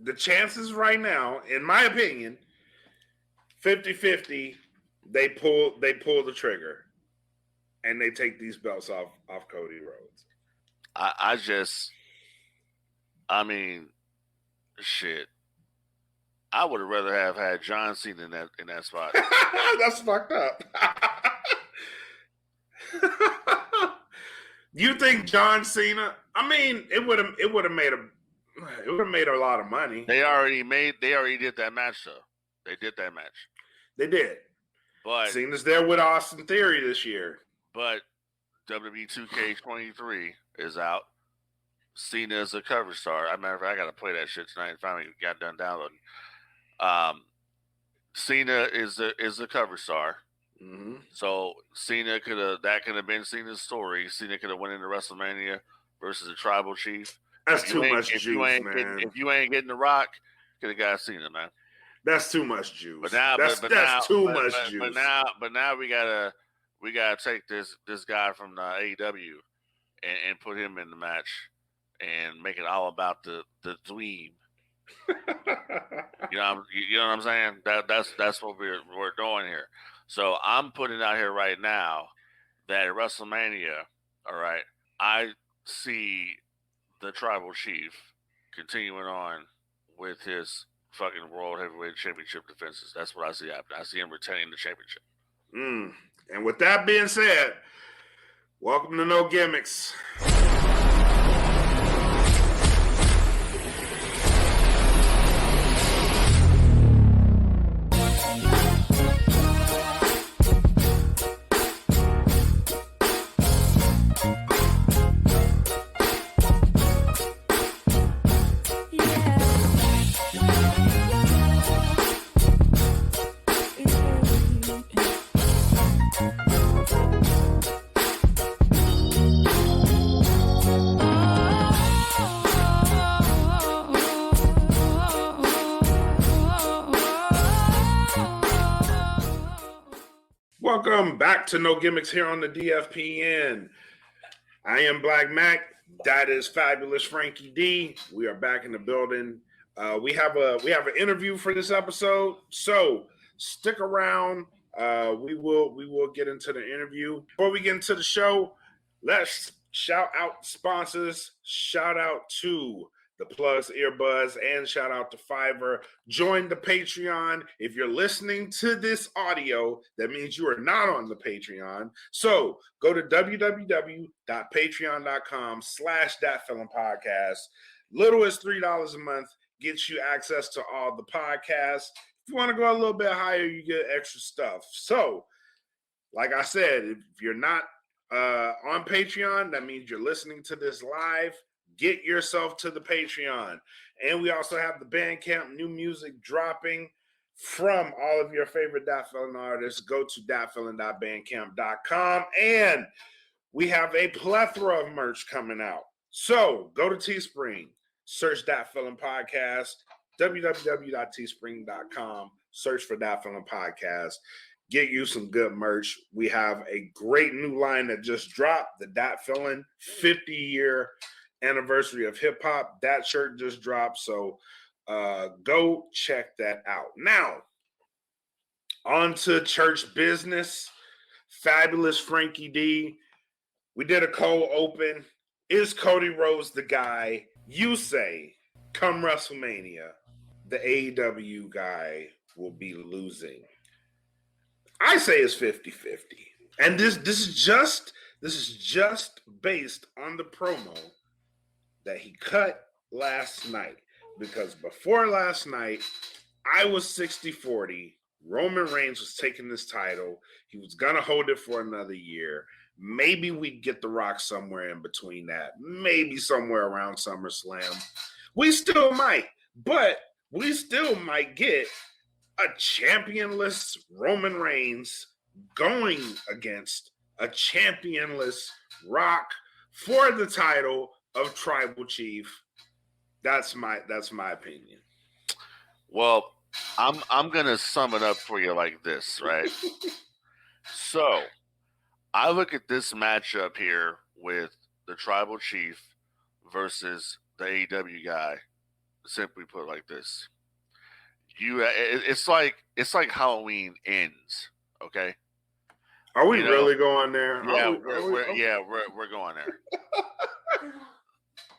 the chances right now, in my opinion, 50-50, they pull the trigger and they take these belts off Cody Rhodes. Shit. I would have rather have had John Cena in that spot. That's fucked up. You think John Cena? I mean, it would have made a lot of money. They already did that match though. They did that match. They did. But Cena's there with Austin Theory this year. But WWE 2K23 is out. Cena is a cover star. Matter of fact, I got to play that shit tonight and finally got done downloading. Cena is a cover star. Mm-hmm. So Cena could have been Cena's story. Cena could have went into WrestleMania versus a tribal chief. That's too much juice, man. If you ain't getting The Rock, could have got Cena, man. That's too much juice. But now that's too much juice. But now we gotta take this guy from the AEW and put him in the match and make it all about the dweeb. you know what I'm saying? That's what we're doing here. So I'm putting it out here right now that at WrestleMania, all right, I see the tribal chief continuing on with his fucking World Heavyweight Championship defenses. That's what I see happening. I see him retaining the championship. And with that being said, welcome to No Gimmicks. Welcome back to No Gimmicks here on the DFPN. I am Blak Makk. That is Fabulous Frankie D. We are back in the building. We have an interview for this episode, so stick around. We will get into the interview. Before we get into the show, let's shout out sponsors. Shout out to the Plugs Earbuds and shout out to Fiverr. Join the Patreon. If you're listening to this audio, that means you are not on the Patreon. So go to www.patreon.com/thatfilmpodcast. Little as $3 a month gets you access to all the podcasts. If you want to go a little bit higher, you get extra stuff. So, like I said, if you're not on Patreon, that means you're listening to this live. Get yourself to the Patreon. And we also have the Bandcamp new music dropping from all of your favorite Dat Feelin artists. Go to datfeelin.bandcamp.com. And we have a plethora of merch coming out. So go to Teespring, search Dat Feelin Podcast, www.teespring.com, search for Dat Feelin Podcast. Get you some good merch. We have a great new line that just dropped, the Dat Feelin 50-year anniversary of hip hop. That shirt just dropped, so go check that out. Now, on to church business. Fabulous Frankie D. We did a cold open. Is Cody Rhodes the guy? You say, come WrestleMania, the AEW guy will be losing. I say it's 50-50. And this is just based on the promo that he cut last night, because before last night, I was 60-40. Roman Reigns was taking this title. He was going to hold it for another year. Maybe we'd get The Rock somewhere in between that. Maybe somewhere around SummerSlam. We still might, but we still might get a championless Roman Reigns going against a championless Rock for the title of Tribal Chief. That's my opinion. Well, I'm gonna sum it up for you like this, right? So I look at this matchup here with the Tribal Chief versus the AEW guy, simply put like this: it's like Halloween ends. Okay. Are we really going there? Yeah, we're going there.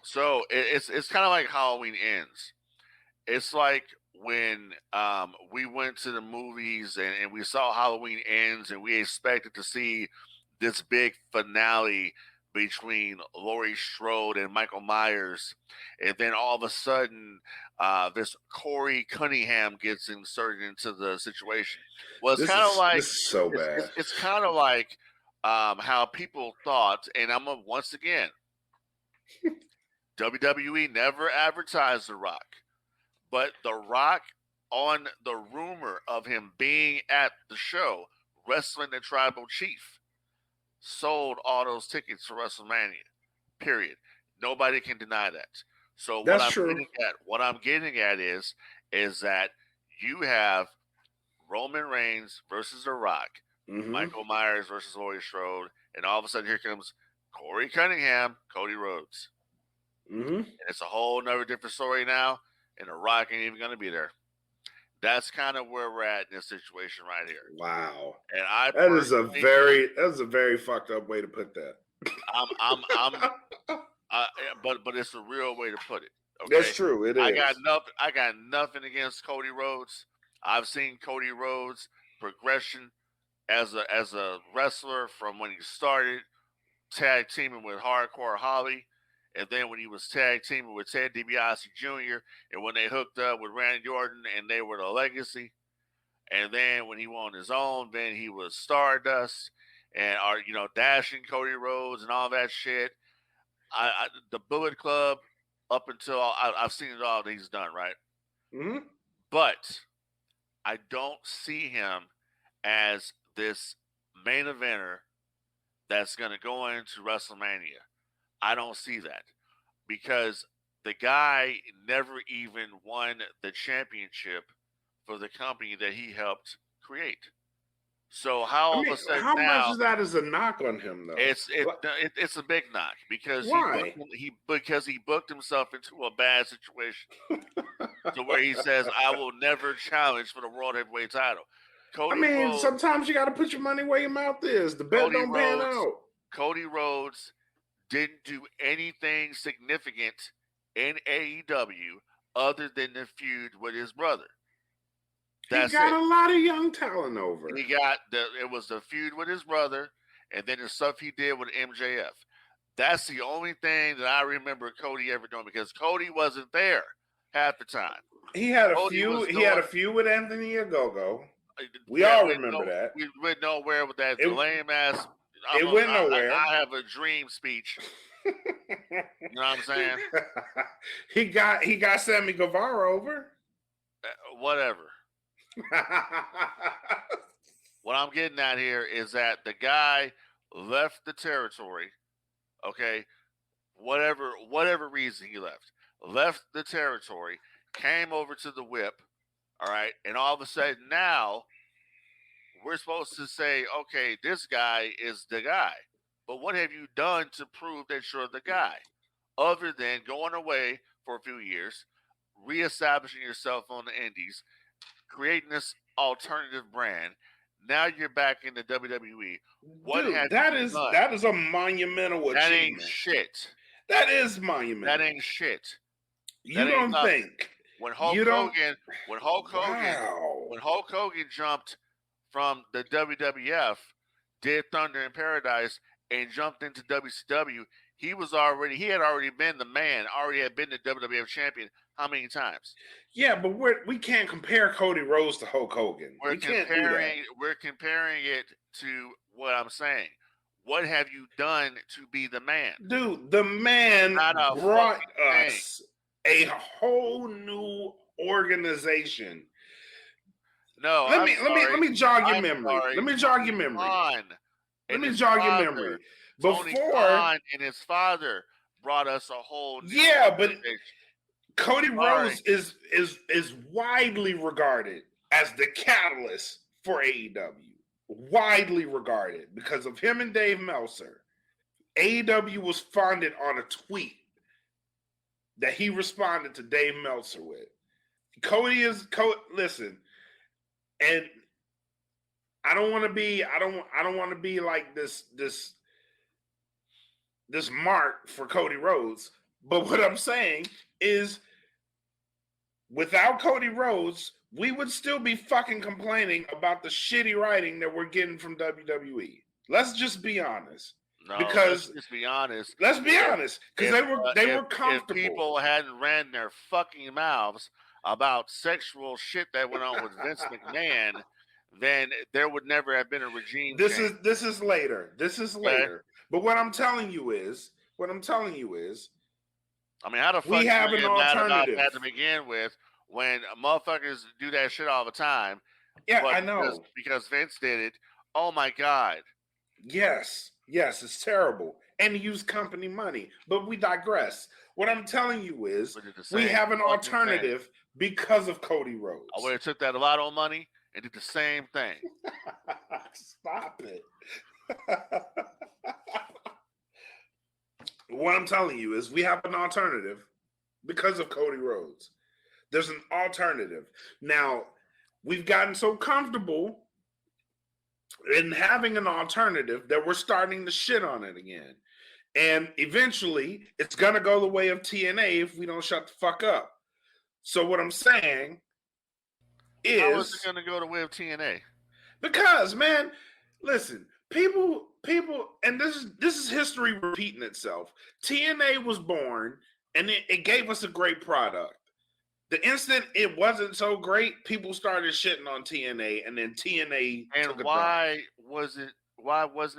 So it's kind of like Halloween ends. It's like when we went to the movies and we saw Halloween ends and we expected to see this big finale between Laurie Strode and Michael Myers, and then all of a sudden, this Corey Cunningham gets inserted into the situation. Well, it's kind of like this is so bad. It's kind of like how people thought, and once again, WWE never advertised The Rock, but The Rock, on the rumor of him being at the show wrestling the Tribal Chief, sold all those tickets for WrestleMania. Period. Nobody can deny that. So That's true. What I'm getting at is that you have Roman Reigns versus The Rock, Michael Myers versus Laurie Strode, and all of a sudden here comes Corey Cunningham, Cody Rhodes. And it's a whole nother different story now, and The Rock ain't even going to be there. That's kind of where we're at in this situation right here. Wow. And that is a very fucked up way to put that. But it's a real way to put it. Okay? That's true. It is. I got nothing against Cody Rhodes. I've seen Cody Rhodes' progression as a wrestler from when he started tag teaming with Hardcore Holly, and then when he was tag teaming with Ted DiBiase Jr., and when they hooked up with Randy Orton and they were the Legacy, and then when he went on his own, then he was Stardust, and dashing Cody Rhodes and all that shit. The Bullet Club, up until I've seen it all that he's done, right? But I don't see him as this main eventer that's going to go into WrestleMania. I don't see that, because the guy never even won the championship for the company that he helped create. So how much of that is a knock on him, though? It's a big knock, because why? He booked himself into a bad situation to where he says, "I will never challenge for the World Heavyweight title." Rhodes, sometimes you got to put your money where your mouth is. The bet don't pan out. Cody Rhodes didn't do anything significant in AEW other than the feud with his brother. He got a lot of young talent over. It was the feud with his brother, and then the stuff he did with MJF. That's the only thing that I remember Cody ever doing, because Cody wasn't there half the time. He had a feud. He had a feud with Anthony Ogogo. We all remember that. We went nowhere with that lame ass. It went nowhere. I have a dream speech. You know what I'm saying? He got Sammy Guevara over. Whatever. What I'm getting at here is that the guy left the territory. Okay, whatever reason he left the territory, came over to the whip. All right, and all of a sudden now we're supposed to say, okay, this guy is the guy. But what have you done to prove that you're the guy, other than going away for a few years, reestablishing yourself on the indies, creating this alternative brand? Now you're back in the WWE. That is a monumental achievement. That ain't shit. That is monumental. That ain't shit. You don't think when Hulk Hogan jumped from the WWF, did Thunder in Paradise, and jumped into WCW, he had already been the man, already had been the WWF champion how many times? Yeah, but we can't compare Cody Rhodes to Hulk Hogan. We're comparing it to what I'm saying. What have you done to be the man? Dude, the man brought us a whole new organization. No, let me jog your memory. Let me jog your memory. Tony Khan and his father brought us a whole new but Cody Rhodes is widely regarded as the catalyst for AEW. Widely regarded because of him and Dave Meltzer. AEW was founded on a tweet. that he responded to Dave Meltzer with. Listen, and I don't want to be like this mark for Cody Rhodes, but what I'm saying is without Cody Rhodes, we would still be fucking complaining about the shitty writing that we're getting from WWE. Let's just be honest. No, because let's just be honest. Let's be honest, because they were comfortable. If people hadn't ran their fucking mouths about sexual shit that went on with Vince McMahon, then there would never have been a regime change. This is later. But what I'm telling you is, I mean, how the fuck we have an alternative mad about that to begin with when motherfuckers do that shit all the time? Yeah, I know. Because Vince did it. Oh my God. Yes, it's terrible. And he used company money. But we digress. What I'm telling you is we have an alternative because of Cody Rhodes. I would have took that Lotto money and did the same thing. Stop it. What I'm telling you is we have an alternative because of Cody Rhodes. There's an alternative. Now, we've gotten so comfortable in having an alternative that we're starting to shit on it again. And eventually, it's going to go the way of TNA if we don't shut the fuck up. So what I'm saying is... How is it going to go the way of TNA? Because, man, listen, people, and this is history repeating itself. TNA was born, and it gave us a great product. The instant it wasn't so great, people started shitting on TNA, and then TNA. And why wasn't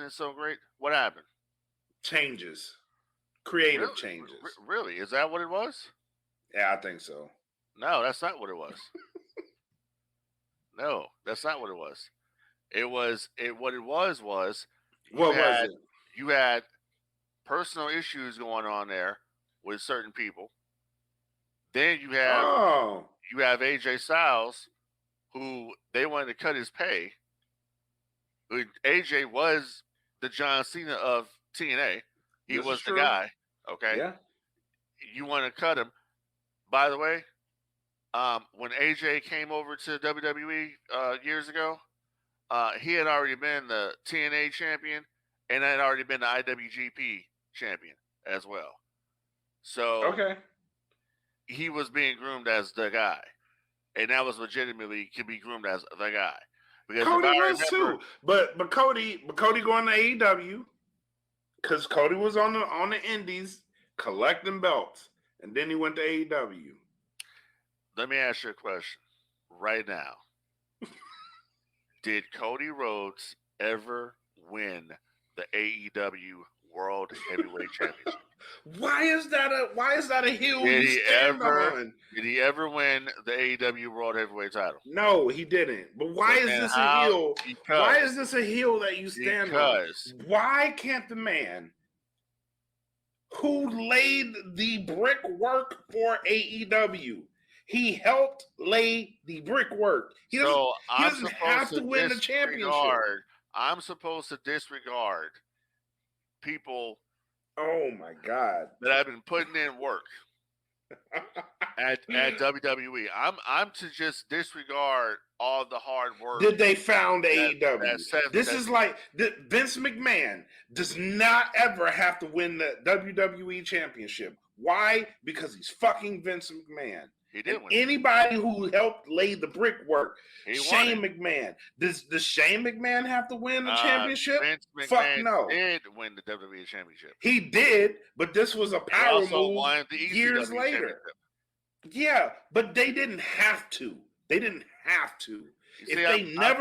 it so great? What happened? Changes, creative changes. Really? Is that what it was? Yeah, I think so. No, that's not what it was. No, that's not what it was. What it was was it? You had personal issues going on there with certain people. Then you have AJ Styles, who they wanted to cut his pay. AJ was the John Cena of TNA. He was the guy. Okay. Yeah. You want to cut him. By the way, when AJ came over to WWE years ago, he had already been the TNA champion and had already been the IWGP champion as well. So he was being groomed as the guy, and that was legitimately could be groomed as the guy. Because Cody was too, but Cody going to AEW because Cody was on the Indies collecting belts, and then he went to AEW. Let me ask you a question right now. Did Cody Rhodes ever win the AEW World Heavyweight Championship? Why is that a heel? Did he ever win the AEW World Heavyweight title? No, he didn't. But why is this a heel? Why is this a heel that you stand on? Why can't the man who laid the brickwork for AEW? He helped lay the brickwork. He doesn't have to win the championship. I'm supposed to disregard people. Oh my God! That I've been putting in work at WWE. I'm to just disregard all the hard work. Did they found AEW? This is like Vince McMahon does not ever have to win the WWE championship. Why? Because he's fucking Vince McMahon. He did win. Anybody who helped lay the brickwork, Shane McMahon. Does Shane McMahon have to win the championship? Vince McMahon Fuck no. Did win the WWE championship. He did, but this was a power move years later. Yeah, but they didn't have to. They never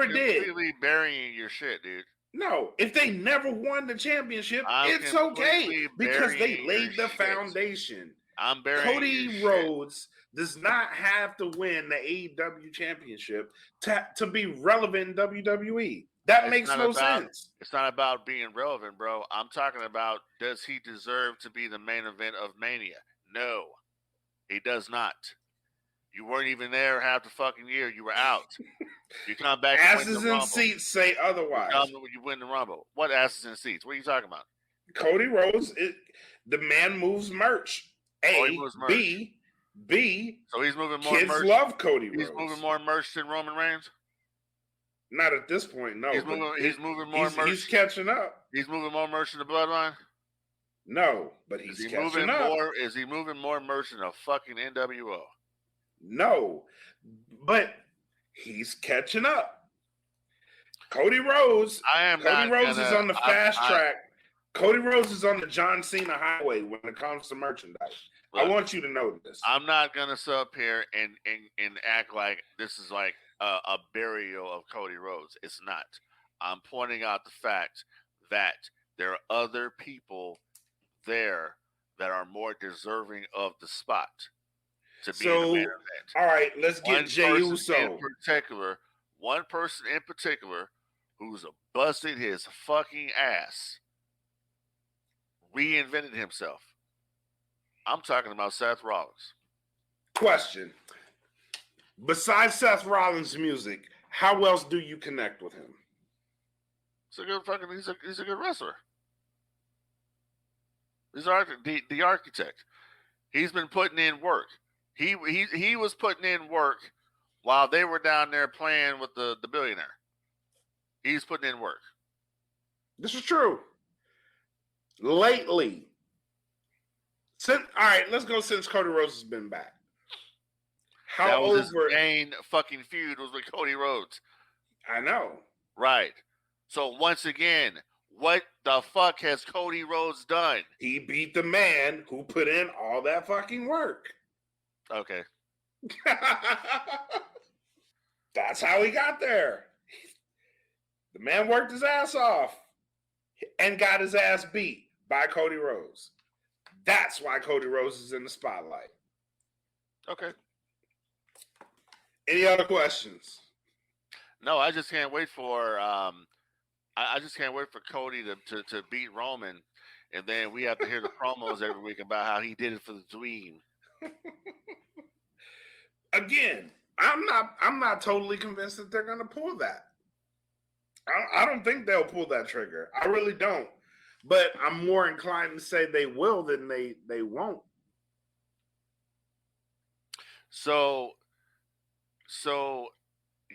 did. Completely burying your shit, dude. No, if they never won the championship, it's okay because they laid the foundation. I'm burying Cody Rhodes does not have to win the AEW championship to be relevant in WWE. That makes no sense. It's not about being relevant, bro. I'm talking about, does he deserve to be the main event of Mania? No, he does not. You weren't even there half the fucking year. You were out. You come back. Asses in seats say otherwise. You win the Rumble. What asses in seats? What are you talking about? Cody Rhodes, the man moves merch. A, he moves merch. B. So he's moving more Kids merch. love Cody He's Rhodes. moving more merch than Roman Reigns. Not at this point, no. He's moving more merch. He's catching up. He's moving more merch in the bloodline. No, but he's catching up. Is he moving more merch than a fucking NWO? No, but he's catching up. Cody Rhodes. Cody Rhodes is on the fast track. Cody Rhodes is on the John Cena highway when it comes to merchandise. Look, I want you to know this. I'm not gonna sit up here and act like this is like a burial of Cody Rhodes. It's not. I'm pointing out the fact that there are other people there that are more deserving of the spot to be in the main event. All right, let's get Jey Uso. One person in particular who's busted his fucking ass, reinvented himself. I'm talking about Seth Rollins. Question. Besides Seth Rollins' music, how else do you connect with him? He's a good wrestler. He's the architect. He's been putting in work. He was putting in work while they were down there playing with the billionaire. He's putting in work. This is true. Lately. All right, let's go since Cody Rhodes has been back. That was his main fucking feud was with Cody Rhodes. I know. Right. So once again, what the fuck has Cody Rhodes done? He beat the man who put in all that fucking work. Okay. That's how he got there. The man worked his ass off and got his ass beat by Cody Rhodes. That's why Cody Rhodes is in the spotlight. Okay. Any other questions? No, I just can't wait for I just can't wait for Cody to beat Roman, and then we have to hear the promos every week about how he did it for the dream. Again, I'm not totally convinced that they're going to pull that. I don't think they'll pull that trigger. I really don't. But I'm more inclined to say they will than they won't. So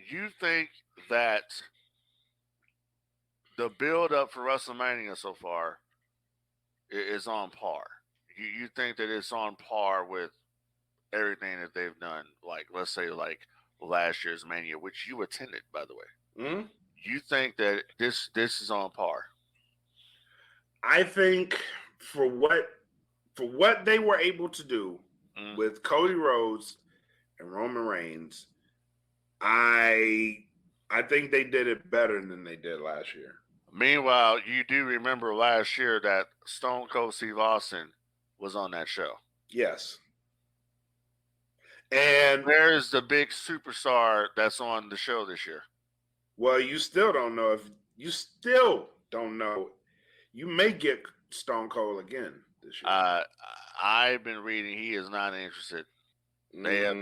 you think that the build up for WrestleMania so far is on par? You think that it's on par with everything that they've done? Like, let's say, like last year's Mania, which you attended, by the way. Mm-hmm. You think that this is on par? I think for what they were able to do with Cody Rhodes and Roman Reigns, I think they did it better than they did last year. Meanwhile, you do remember last year that Stone Cold Steve Austin was on that show. Yes. And where's the big superstar that's on the show this year? Well, you still don't know You may get Stone Cold again this year. I've been reading he is not interested. They've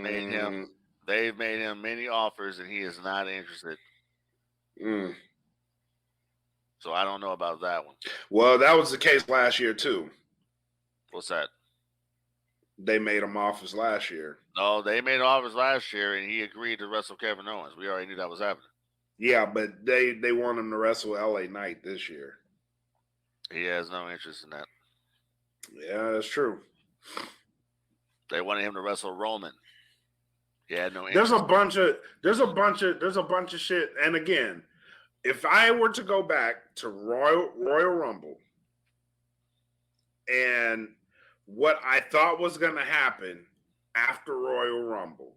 made him many offers and he is not interested. So I don't know about that one. Well, that was the case last year too. What's that? They made him offers last year. No, they made offers last year and he agreed to wrestle Kevin Owens. We already knew that was happening. Yeah, but they want him to wrestle LA Knight this year. He has no interest in that. Yeah, that's true. They wanted him to wrestle Roman. He had no interest. There's a bunch of shit. And again, if I were to go back to Royal Rumble and what I thought was going to happen after Royal Rumble,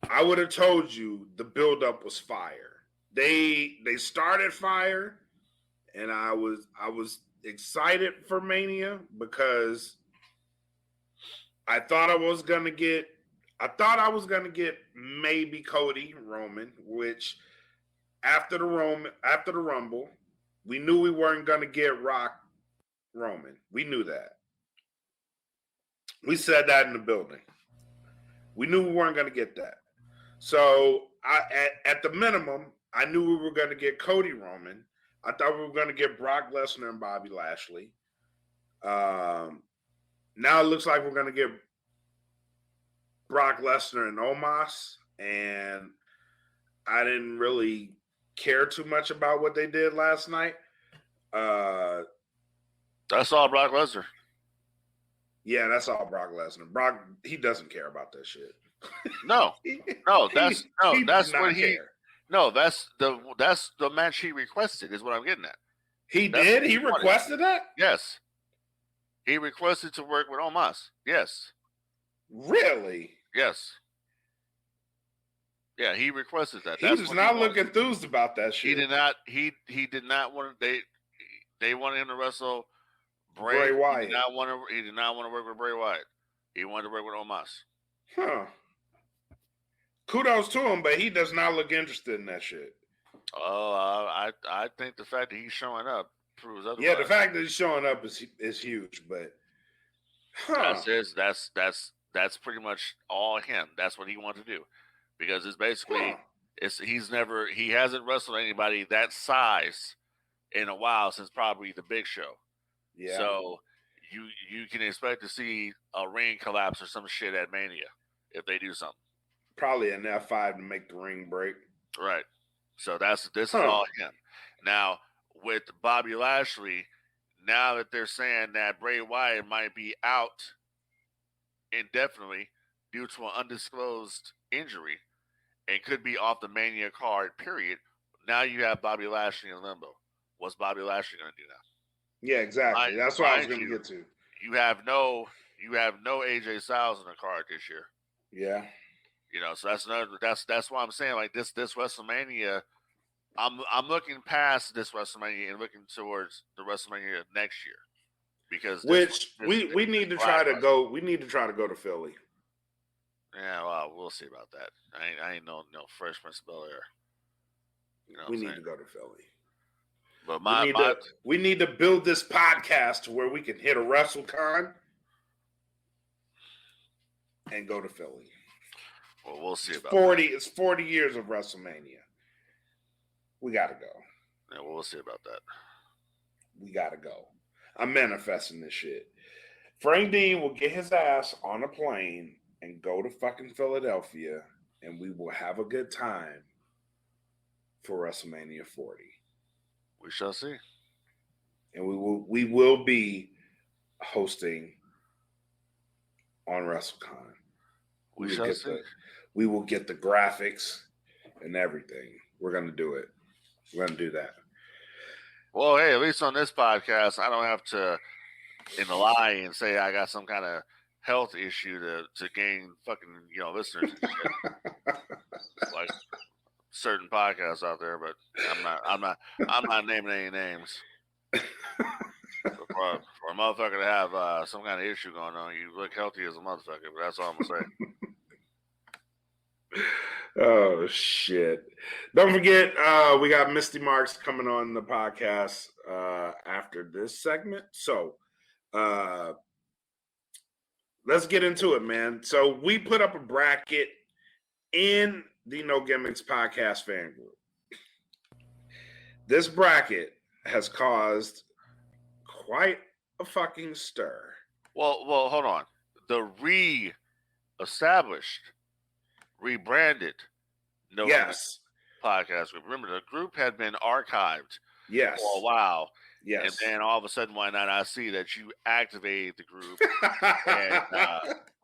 I would have told you the buildup was fire. They started fire, and I was excited for Mania because I thought I was gonna get maybe Cody Roman, which after the Rumble, we knew we weren't gonna get Rock Roman. We knew that. We said that in the building. We knew we weren't gonna get that. So at the minimum, I knew we were going to get Cody Roman. I thought we were going to get Brock Lesnar and Bobby Lashley. now it looks like we're gonna get Brock Lesnar and Omos, and I didn't really care too much about what they did last night. That's all Brock Lesnar. Yeah, that's all Brock Lesnar. Brock, he doesn't care about that shit. No, that's the match he requested. Is what I'm getting at. He did. He requested that. Yes, he requested to work with Omos. Yes. Really? Yes. Yeah, he requested that. He does not look enthused about that shit. He did not. He did not want. They wanted him to wrestle Bray Wyatt. He did not want to work with Bray Wyatt. He wanted to work with Omos. Huh. Kudos to him, but he does not look interested in that shit. Oh, I think the fact that he's showing up proves otherwise. Yeah, the fact that he's showing up is huge, but that's pretty much all him. That's what he wanted to do, because it's basically he hasn't wrestled anybody that size in a while since probably the Big Show. Yeah. So you can expect to see a ring collapse or some shit at Mania if they do something. Probably an F5 to make the ring break. Right. So this is all him. Now with Bobby Lashley, now that they're saying that Bray Wyatt might be out indefinitely due to an undisclosed injury and could be off the Mania card, period. Now you have Bobby Lashley in limbo. What's Bobby Lashley going to do now? Yeah, exactly. That's what I was going to get to. You have no AJ Styles in the card this year. Yeah. You know, so that's why I'm saying, like, this WrestleMania, I'm looking past this WrestleMania and looking towards the WrestleMania next year, because we need to try to go. We need to try to go to Philly. Yeah, well, we'll see about that. I ain't no Fresh Prince of Bel-Air. You know, we need to go to Philly. But we need to build this podcast to where we can hit a WrestleCon and go to Philly. Well, we'll see about 40. That. It's 40 years of WrestleMania. We got to go. Yeah, we'll see about that. We got to go. I'm manifesting this shit. Frank Dean will get his ass on a plane and go to fucking Philadelphia, and we will have a good time for WrestleMania 40. We shall see. And we will be hosting on WrestleCon. We shall see. We will get the graphics and everything. We're going to do it. We're going to do that. Well, hey, at least on this podcast, I don't have to lie and say I got some kind of health issue to gain fucking listeners. Like certain podcasts out there, but I'm not naming any names. For a motherfucker to have some kind of issue going on, you look healthy as a motherfucker. But that's all I'm gonna say. Oh shit! Don't forget, we got Mystii Marks coming on the podcast after this segment. So let's get into it, man. So we put up a bracket in the No Gimmicks podcast fan group. This bracket has caused quite a fucking stir. Well, hold on. The reestablished, rebranded No Gimmicks podcast group. Remember, the group had been archived for a while. Yes. And then all of a sudden one night I see that you activated the group and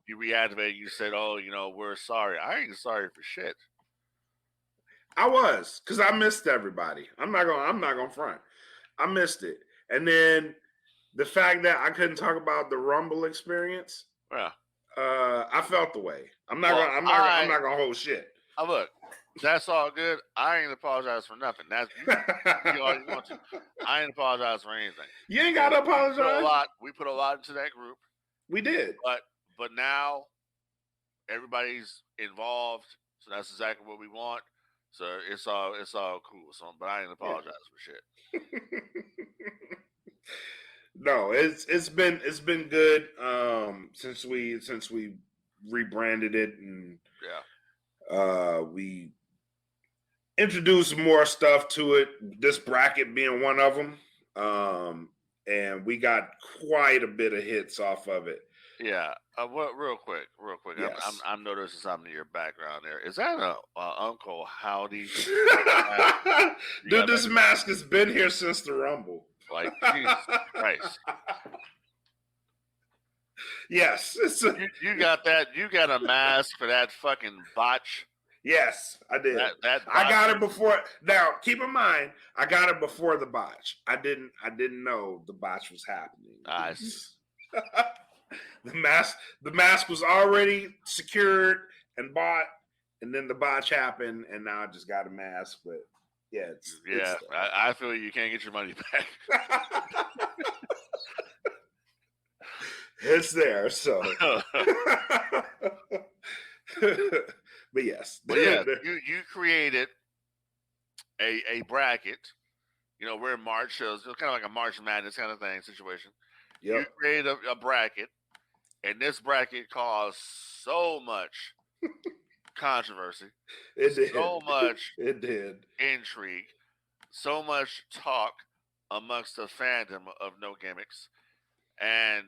you reactivated. You said, "Oh, we're sorry." I ain't sorry for shit. I was, because I missed everybody. I'm not gonna front. I missed it. And then the fact that I couldn't talk about the Rumble experience, I felt the way. I'm not gonna hold shit. Look, that's all good. I ain't apologize for nothing. That's you all you want to. I ain't apologize for anything. You ain't gotta apologize. We put a lot into that group. We did. But now everybody's involved, so that's exactly what we want. So it's all cool. So, but I ain't apologize for shit. No, it's been good since we rebranded it, and we introduced more stuff to it. This bracket being one of them, and we got quite a bit of hits off of it. Yeah. Well, real quick. Yes. I'm noticing something in your background there. Is that a Uncle Howdy? Mask you Dude, got back this mask has been here since the Rumble. Like Jesus Christ. Yes. You got that? You got a mask for that fucking botch? Yes, I did. That I got it botch? before. Now, keep in mind, I got it before the botch. I didn't know the botch was happening. I see. The mask was already secured and bought, and then the botch happened, and now I just got a mask. But yeah, Yeah, I feel you can't get your money back. It's there, so. But yes. But yeah, you created a bracket. You know, we're in March, so it's kind of like a March Madness kind of thing situation. Yep. You created a bracket, and this bracket caused so much controversy. It did. So much It did. intrigue. So much talk amongst the fandom of No Gimmicks. And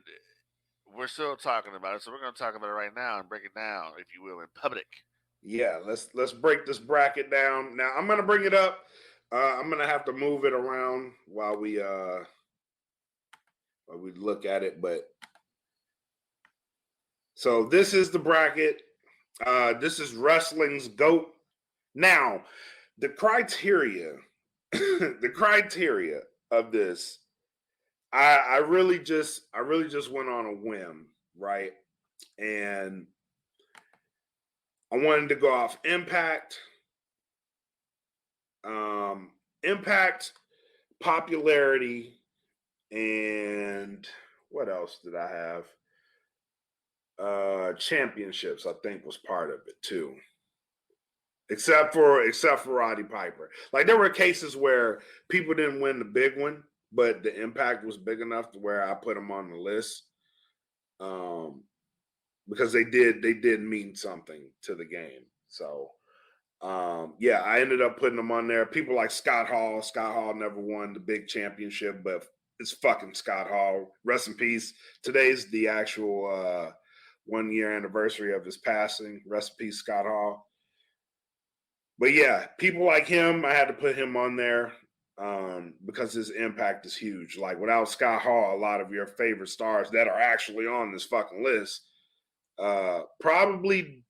we're still talking about it, so we're going to talk about it right now and break it down, if you will, in public. Yeah, let's break this bracket down. Now I'm gonna bring it up. I'm gonna have to move it around while we look at it. But so this is the bracket. This is wrestling's GOAT. Now, the criteria, the criteria of this, I really just went on a whim, right? And I wanted to go off Impact, Impact, popularity, and what else did I have? Championships, I think, was part of it too. Except for Roddy Piper. Like there were cases where people didn't win the big one, but the impact was big enough to where I put them on the list. Because they did mean something to the game. So yeah, I ended up putting them on there. People like Scott Hall. Scott Hall never won the big championship, but it's fucking Scott Hall. Rest in peace. Today's the actual 1 year anniversary of his passing. Rest in peace, Scott Hall. But yeah, people like him, I had to put him on there because his impact is huge. Like without Scott Hall, a lot of your favorite stars that are actually on this fucking list probably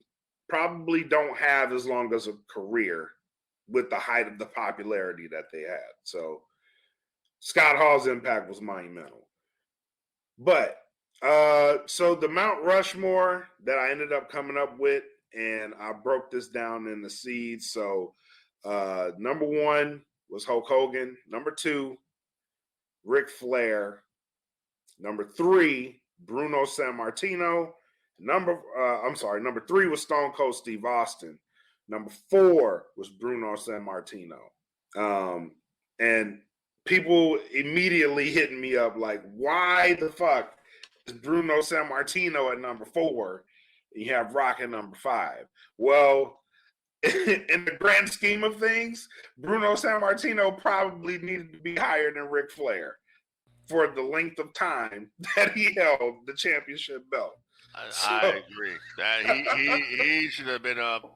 don't have as long as a career with the height of the popularity that they had. So Scott Hall's impact was monumental. But so the Mount Rushmore that I ended up coming up with, and I broke this down in the seeds. So number 1 was Hulk Hogan. Number 2, Ric Flair. Number 3, Bruno Sammartino. Number 3 was Stone Cold Steve Austin. Number 4 was Bruno Sammartino. And people immediately hitting me up like, why the fuck is Bruno Sammartino at number 4? And you have Rock at number 5. Well, in the grand scheme of things, Bruno Sammartino probably needed to be higher than Ric Flair for the length of time that he held the championship belt. I agree. That he should have been up.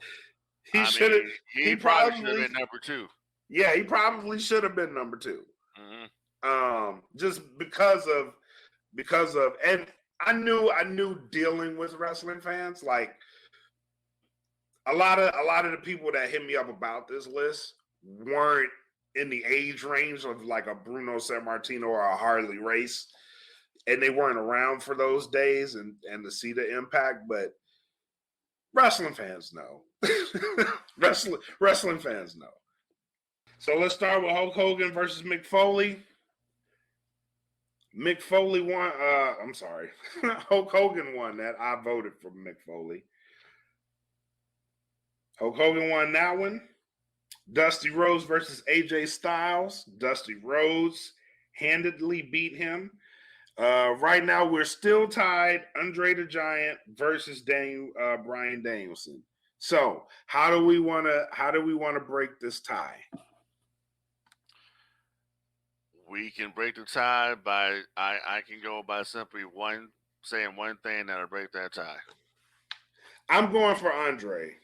He should have. He probably should have been number 2. Yeah, he probably should have been number 2. Mm-hmm. Just because of, and I knew dealing with wrestling fans, like a lot of the people that hit me up about this list weren't in the age range of like a Bruno Sammartino or a Harley Race, and they weren't around for those days and to see the impact. But wrestling fans know. wrestling fans know. So let's start with Hulk Hogan versus Mick Foley. Mick Foley won. I'm sorry, Hulk Hogan won that. I voted for Mick Foley. Hulk Hogan won that one. Dusty Rhodes versus AJ Styles. Dusty Rhodes handedly beat him. Right now, we're still tied. Andre the Giant versus Bryan Danielson. So, how do we want to break this tie? We can break the tie by I can go by simply one saying one thing that'll break that tie. I'm going for Andre.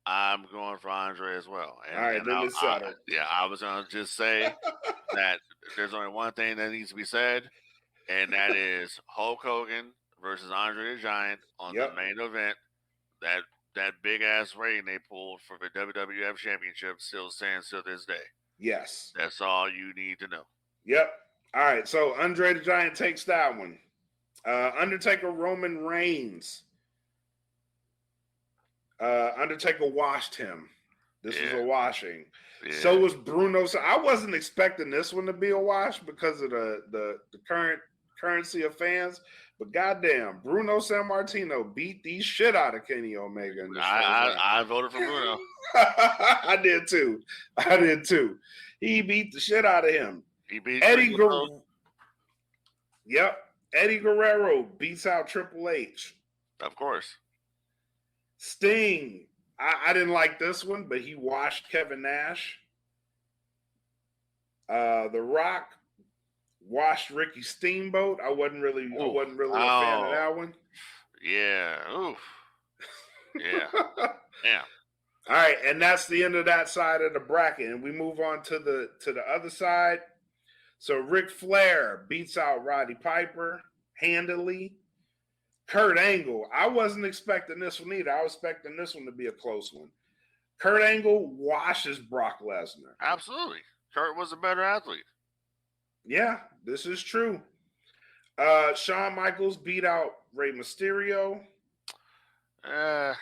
I'm going for Andre as well. All right, then it's settled. I was going to just say that there's only one thing that needs to be said, and that is Hulk Hogan versus Andre the Giant on the main event. That big ass rating they pulled for the WWF Championship still stands to this day. Yes. That's all you need to know. Yep. All right, so Andre the Giant takes that one. Undertaker Roman Reigns. Undertaker washed him. This was a washing. Yeah. So was Bruno. So I wasn't expecting this one to be a wash because of the current currency of fans. But goddamn, Bruno Sammartino beat the shit out of Kenny Omega. In this I voted for Bruno. I did too. He beat the shit out of him. He beat Eddie Guerrero. Yep. Eddie Guerrero beats out Triple H. Of course. Sting. I didn't like this one, but he washed Kevin Nash. The Rock washed Ricky Steamboat. I wasn't really a fan of that one. Yeah. Oof. Yeah. Yeah. All right, and that's the end of that side of the bracket, and we move on to the other side. So Ric Flair beats out Roddy Piper handily. Kurt Angle, I wasn't expecting this one either. I was expecting this one to be a close one. Kurt Angle washes Brock Lesnar. Absolutely. Kurt was a better athlete. Yeah, this is true. Shawn Michaels beat out Rey Mysterio. I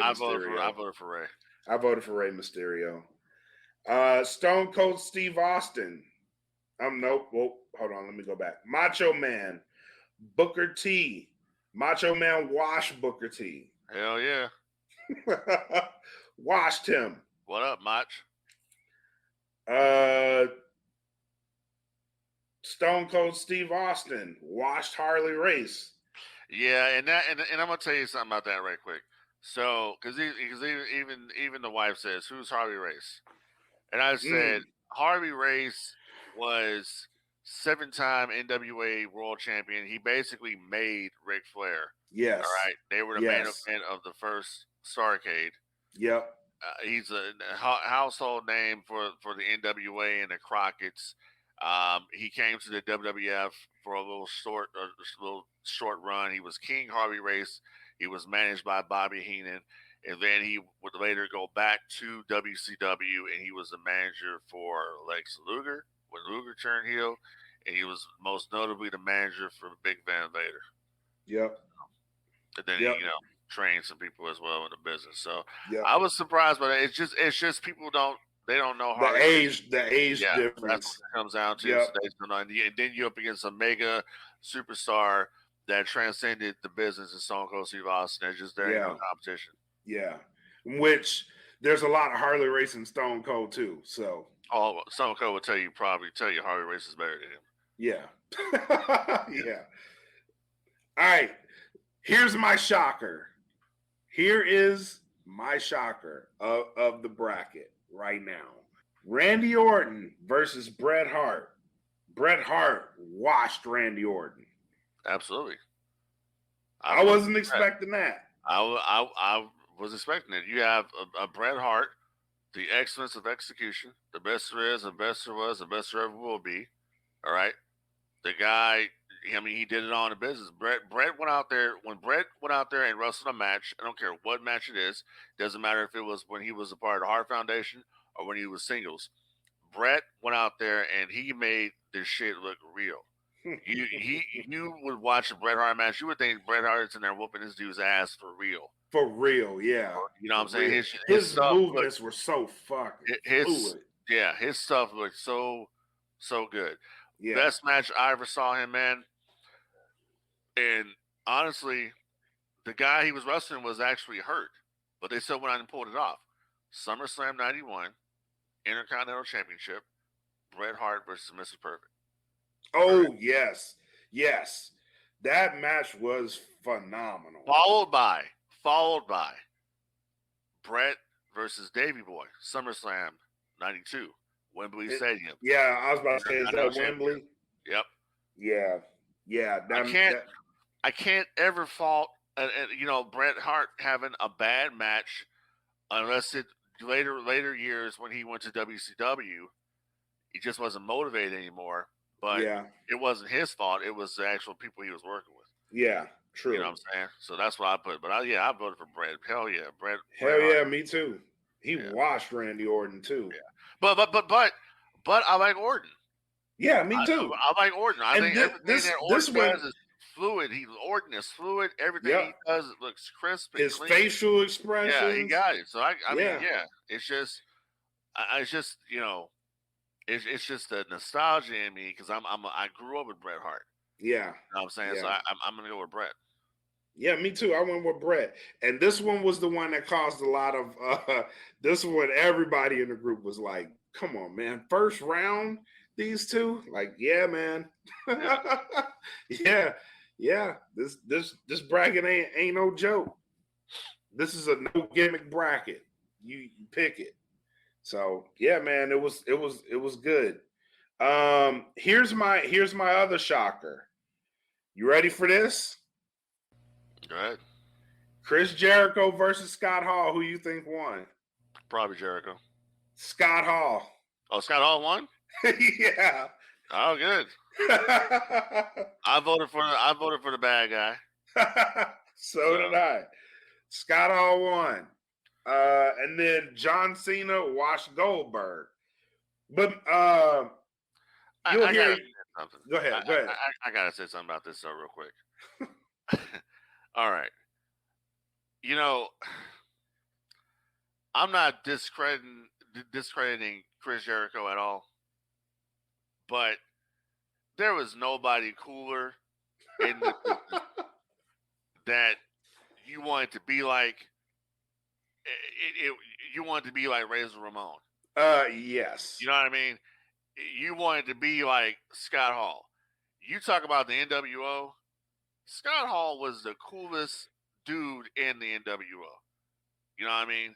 voted for Rey. I voted for Rey Mysterio. Stone Cold Steve Austin. Nope. Whoa, hold on. Let me go back. Macho Man. Booker T. Macho Man washed Booker T. Hell yeah. Washed him. What up, Mach? Stone Cold Steve Austin washed Harley Race. Yeah, and I'm gonna tell you something about that right quick. So, because even the wife says, "Who's Harley Race?" And I said, Harley Race was 7-time NWA World Champion. He basically made Ric Flair. Yes. All right. They were the main event of the first Starrcade. Yep. He's a household name for the NWA and the Crockett's. He came to the WWF for a little short run. He was King Harley Race. He was managed by Bobby Heenan. And then he would later go back to WCW, and he was the manager for Lex Luger when Luger turned heel, and he was most notably the manager for Big Van Vader. Yep. And then he, trained some people as well in the business. So I was surprised by that. It's just people don't know how the age difference. That's what it comes down to. Yep. So and then you're up against a mega superstar that transcended the business in Stone Cold Steve Austin. It's just there ain't no competition. Yeah, which there's a lot of Harley Race and Stone Cold too. So Stone Cold would tell you Harley Race is better than him. Yeah, yeah. All right, here's my shocker. Here is my shocker of the bracket right now. Randy Orton versus Bret Hart. Bret Hart washed Randy Orton. Absolutely. I wasn't expecting that. I was expecting it. You have a Bret Hart, the excellence of execution, the best there is, the best there was, the best there ever will be. All right. The guy, he did it all in the business. Bret went out there. When Bret went out there and wrestled a match, I don't care what match it is. Doesn't matter if it was when he was a part of the Hart Foundation or when he was singles. Bret went out there and he made this shit look real. You would watch a Bret Hart match, you would think Bret Hart's in there whooping this dude's ass for real. For real, yeah. You know what I'm saying? His movements were so fucking fluid. Yeah, his stuff looked so good. Yeah. Best match I ever saw him, man. And honestly, the guy he was wrestling was actually hurt, but they still went out and pulled it off. SummerSlam 91, Intercontinental Championship, Bret Hart versus Mr. Perfect. Oh, yes. Yes. That match was phenomenal. Followed by Bret versus Davey Boy, SummerSlam 92, Wembley Stadium. Yeah, I was about to say, is that Wembley? Yep. Yeah. Yeah, I can't ever fault Bret Hart having a bad match unless it later years when he went to WCW, he just wasn't motivated anymore. But yeah, it wasn't his fault. It was the actual people he was working with. yeah, You true. know what I'm saying? So that's what I put. But I voted for Bret. Hell yeah, Bret Hell Hart. yeah, me too. He Yeah, washed Randy Orton too. yeah. But I like Orton. Yeah, me too. I like Orton. I And think everything that this Orton one, does is fluid. Orton is fluid. Everything yep, he does looks crisp and his clean. facial Yeah, he expressions. got it. So I mean, Yeah, yeah, it's just, it's just it's just the nostalgia in me because I grew up with Bret Hart. yeah, You know what I'm saying? yeah. So I'm gonna go with Bret. Yeah, me too. I went with Bret. And this one was the one that caused a lot of this one, everybody in the group was like, come on, man. First round, these two? Like, yeah, man. Yeah. yeah. This bracket ain't no joke. This is a no gimmick bracket. You pick it. So yeah, man, it was good. Here's my other shocker. You ready for this? Go ahead. Chris Jericho versus Scott Hall. Who you think won? Probably Jericho. Scott Hall. Oh, Scott Hall won. Yeah. Oh, good. I voted for the bad guy. So did I. Scott Hall won. And then John Cena washed Goldberg. But you'll I hear. gotta say something. Go ahead. Go ahead. I gotta say something about this real quick. All right. I'm not discrediting Chris Jericho at all, but there was nobody cooler in the business that you wanted to be like. You wanted to be like Razor Ramon. Yes. You know what I mean? You wanted to be like Scott Hall. You talk about the NWO. Scott Hall was the coolest dude in the NWO. You know what I mean?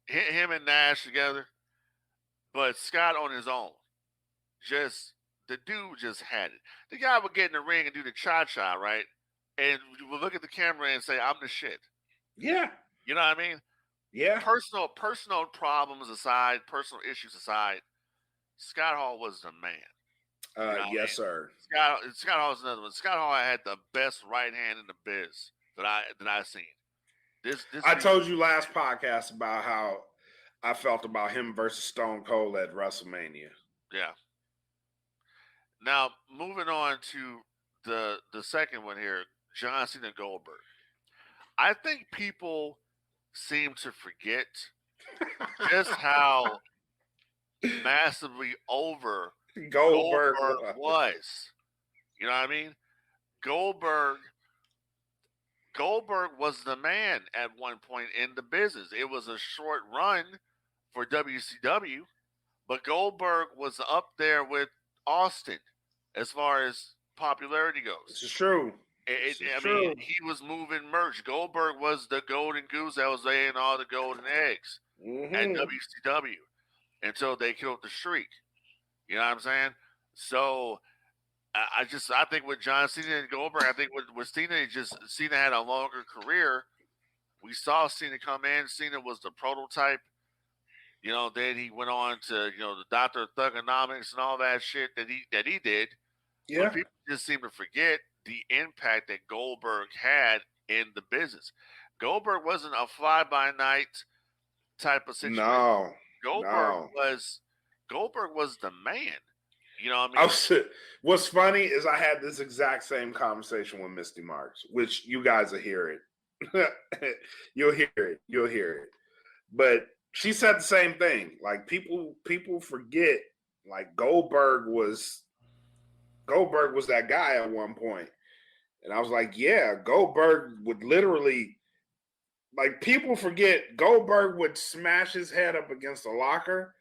Him and Nash together, but Scott on his own. The dude just had it. The guy would get in the ring and do the cha-cha, right? And would look at the camera and say, "I'm the shit." Yeah. You know what I mean? Yeah. Personal problems aside, personal issues aside, Scott Hall was the man. Yes, sir. Scott Hall was another one. Scott Hall had the best right hand in the biz that I've seen. I told you last podcast about how I felt about him versus Stone Cold at WrestleMania. Yeah. Now moving on to the second one here, John Cena Goldberg. I think people seem to forget just how massively over Goldberg was. You know what I mean? Goldberg was the man at one point in the business. It was a short run for WCW, but Goldberg was up there with Austin as far as popularity goes. This is true. I mean, he was moving merch. Goldberg was the golden goose that was laying all the golden eggs at WCW until they killed the streak. You know what I'm saying? So I think with John Cena and Goldberg, I think with Cena, Cena had a longer career. We saw Cena come in. Cena was the prototype. Then he went on to the Doctor of Thugonomics and all that shit that he did. Yeah. But people just seem to forget the impact that Goldberg had in the business. Goldberg wasn't a fly-by-night type of situation. No. Goldberg was the man. You know what I mean? What's funny is I had this exact same conversation with Mystii Marks, which you guys will hear it. You'll hear it. But she said the same thing. Like people forget, like Goldberg was that guy at one point. And I was like, yeah, Goldberg would literally, like, people forget Goldberg would smash his head up against a locker,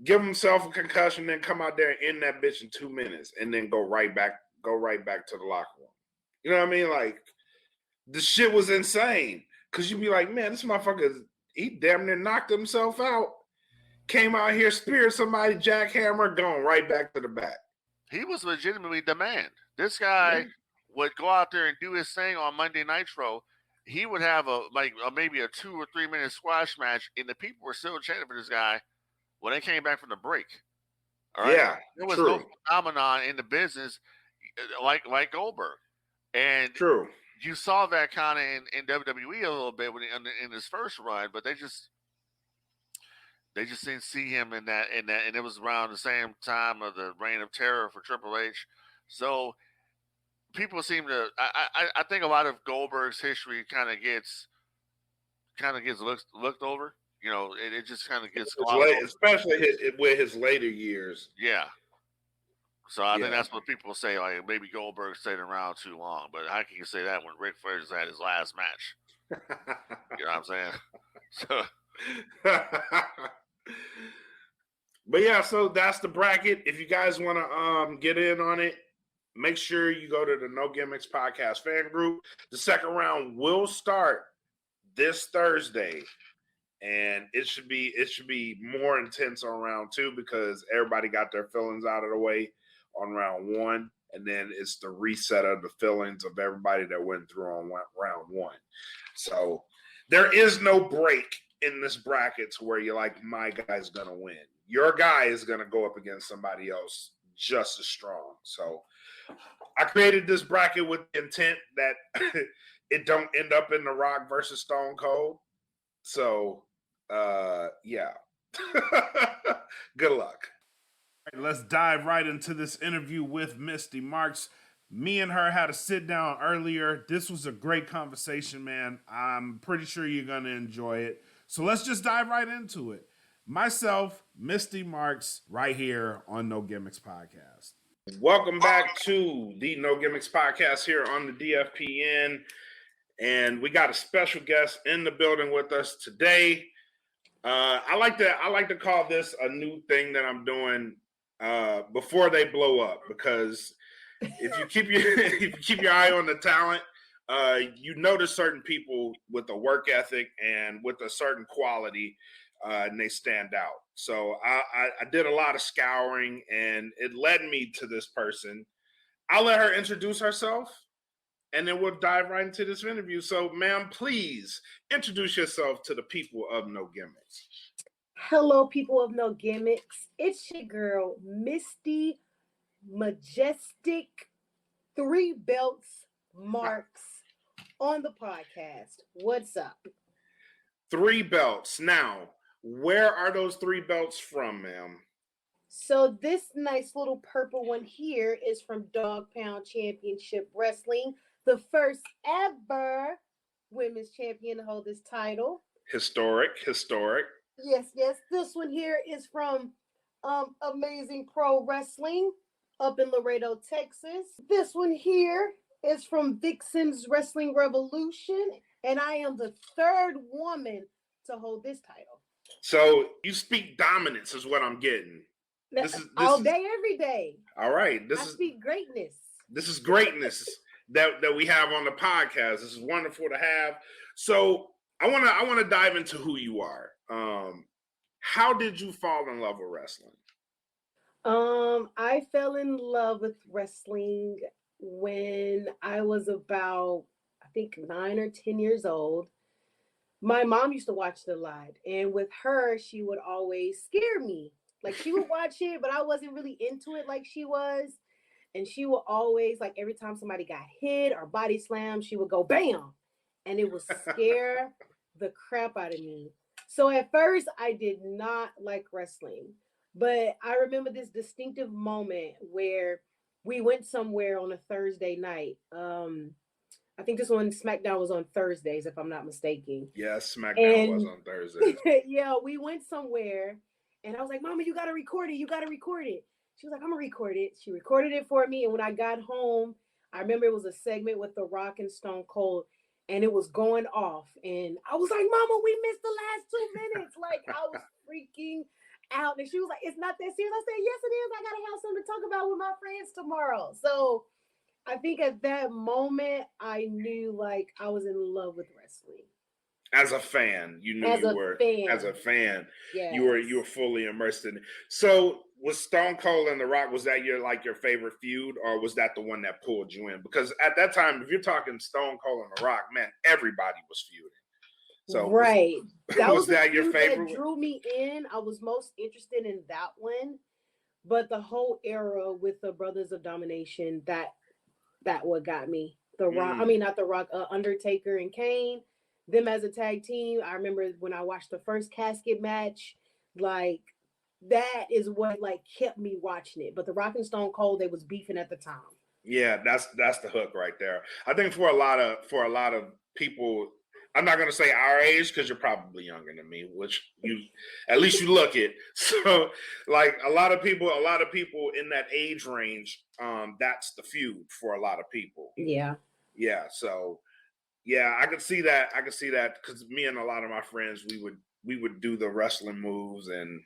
give himself a concussion, then come out there and end that bitch in 2 minutes, and then go right back to the locker room. You know what I mean? Like, the shit was insane. Cause you'd be like, man, this motherfucker, he damn near knocked himself out. Came out here, speared somebody, jackhammer, going right back to the back. He was legitimately the man. This guy would go out there and do his thing on Monday Nitro. He would have maybe a 2 or 3 minute squash match, and the people were still chanting for this guy when they came back from the break. All right, Yeah, there was true. no phenomenon in the business like Goldberg, and True. you saw that kind of in WWE a little bit in his first run, but they just didn't see him in that, and it was around the same time of the Reign of Terror for Triple H. So people seem to. I think a lot of Goldberg's history kind of gets looked over. You know, it just kind of gets glossed over. Especially with his later years. Yeah. So I think that's what people say. Like maybe Goldberg stayed around too long, but how can you say that when Ric Flair just had his last match? You know what I'm saying? So. But yeah, so that's the bracket. If you guys want to get in on it, make sure you go to the No Gimmicks podcast fan group. The second round will start this Thursday, and it should be more intense on round 2 because everybody got their feelings out of the way on round 1, and then it's the reset of the feelings of everybody that went through on round 1. So there is no break in this bracket to where you're like, my guy's gonna win. Your guy is gonna go up against somebody else just as strong. So I created this bracket with the intent that it don't end up in The Rock versus Stone Cold. So yeah. Good luck. All right, let's dive right into this interview with Mystii Marks. Me and her had a sit down earlier. This was a great conversation, man. I'm pretty sure you're going to enjoy it. So let's just dive right into it. Myself, Mystii Marks, right here on No Gimmicks Podcast. Welcome back to the No Gimmicks Podcast here on the DFPN. And we got a special guest in the building with us today. I like to call this a new thing that I'm doing before they blow up, because if you keep your eye on the talent, you notice certain people with a work ethic and with a certain quality, and they stand out. So I did a lot of scouring, and it led me to this person. I'll let her introduce herself, and then we'll dive right into this interview. So, ma'am, please introduce yourself to the people of No Gimmicks. Hello, people of No Gimmicks. It's your girl, Mystii Majestic 3 Belts Marks on the podcast. What's up? 3 belts. Now, where are those 3 belts from, ma'am? So this nice little purple one here is from Dog Pound Championship Wrestling, the first ever women's champion to hold this title. Historic. Yes. This one here is from Amazing Pro Wrestling up in Laredo, Texas. This one here is from Vixen's Wrestling Revolution, and I am the 3rd woman to hold this title. So you speak dominance is what I'm getting. This all day, every day. All right. I speak greatness. This is greatness that we have on the podcast. This is wonderful to have. So I want to dive into who you are. How did you fall in love with wrestling? I fell in love with wrestling when I was about, I think, 9 or 10 years old. My mom used to watch it a lot, and with her, she would always scare me. Like, she would watch it, but I wasn't really into it like she was. And she would always, like, every time somebody got hit or body slammed, she would go bam, and it would scare the crap out of me. So at first, I did not like wrestling, but I remember this distinctive moment where we went somewhere on a Thursday night. I think this one, SmackDown, was on Thursdays, if I'm not mistaken. Yes, SmackDown was on Thursdays. Yeah, we went somewhere, and I was like, Mama, you got to record it. You got to record it. She was like, I'm going to record it. She recorded it for me, and when I got home, I remember it was a segment with The Rock and Stone Cold, and it was going off, and I was like, Mama, we missed the last 2 minutes. Like, I was freaking out, and she was like, it's not that serious. I said, yes, it is. I got to have something to talk about with my friends tomorrow. So I think at that moment, I knew, like, I was in love with wrestling. As a fan, you knew you were. As a fan, yes. you were fully immersed in it. So was Stone Cold and The Rock, was that your favorite feud, or was that the one that pulled you in? Because at that time, if you're talking Stone Cold and The Rock, man, everybody was feuding. So right. That was that your favorite? That drew me in. I was most interested in that one. But the whole era with the Brothers of Domination, that what got me. The Rock, I mean, not The Rock, Undertaker and Kane, them as a tag team. I remember when I watched the first casket match, like that is what like kept me watching it. But The Rock and Stone Cold, they was beefing at the time. Yeah, that's the hook right there. I think for a lot of people, I'm not going to say our age because you're probably younger than me, which you at least you look it. So like a lot of people in that age range, that's the feud for a lot of people. Yeah. Yeah. So yeah, I could see that. Because me and a lot of my friends, we would do the wrestling moves. And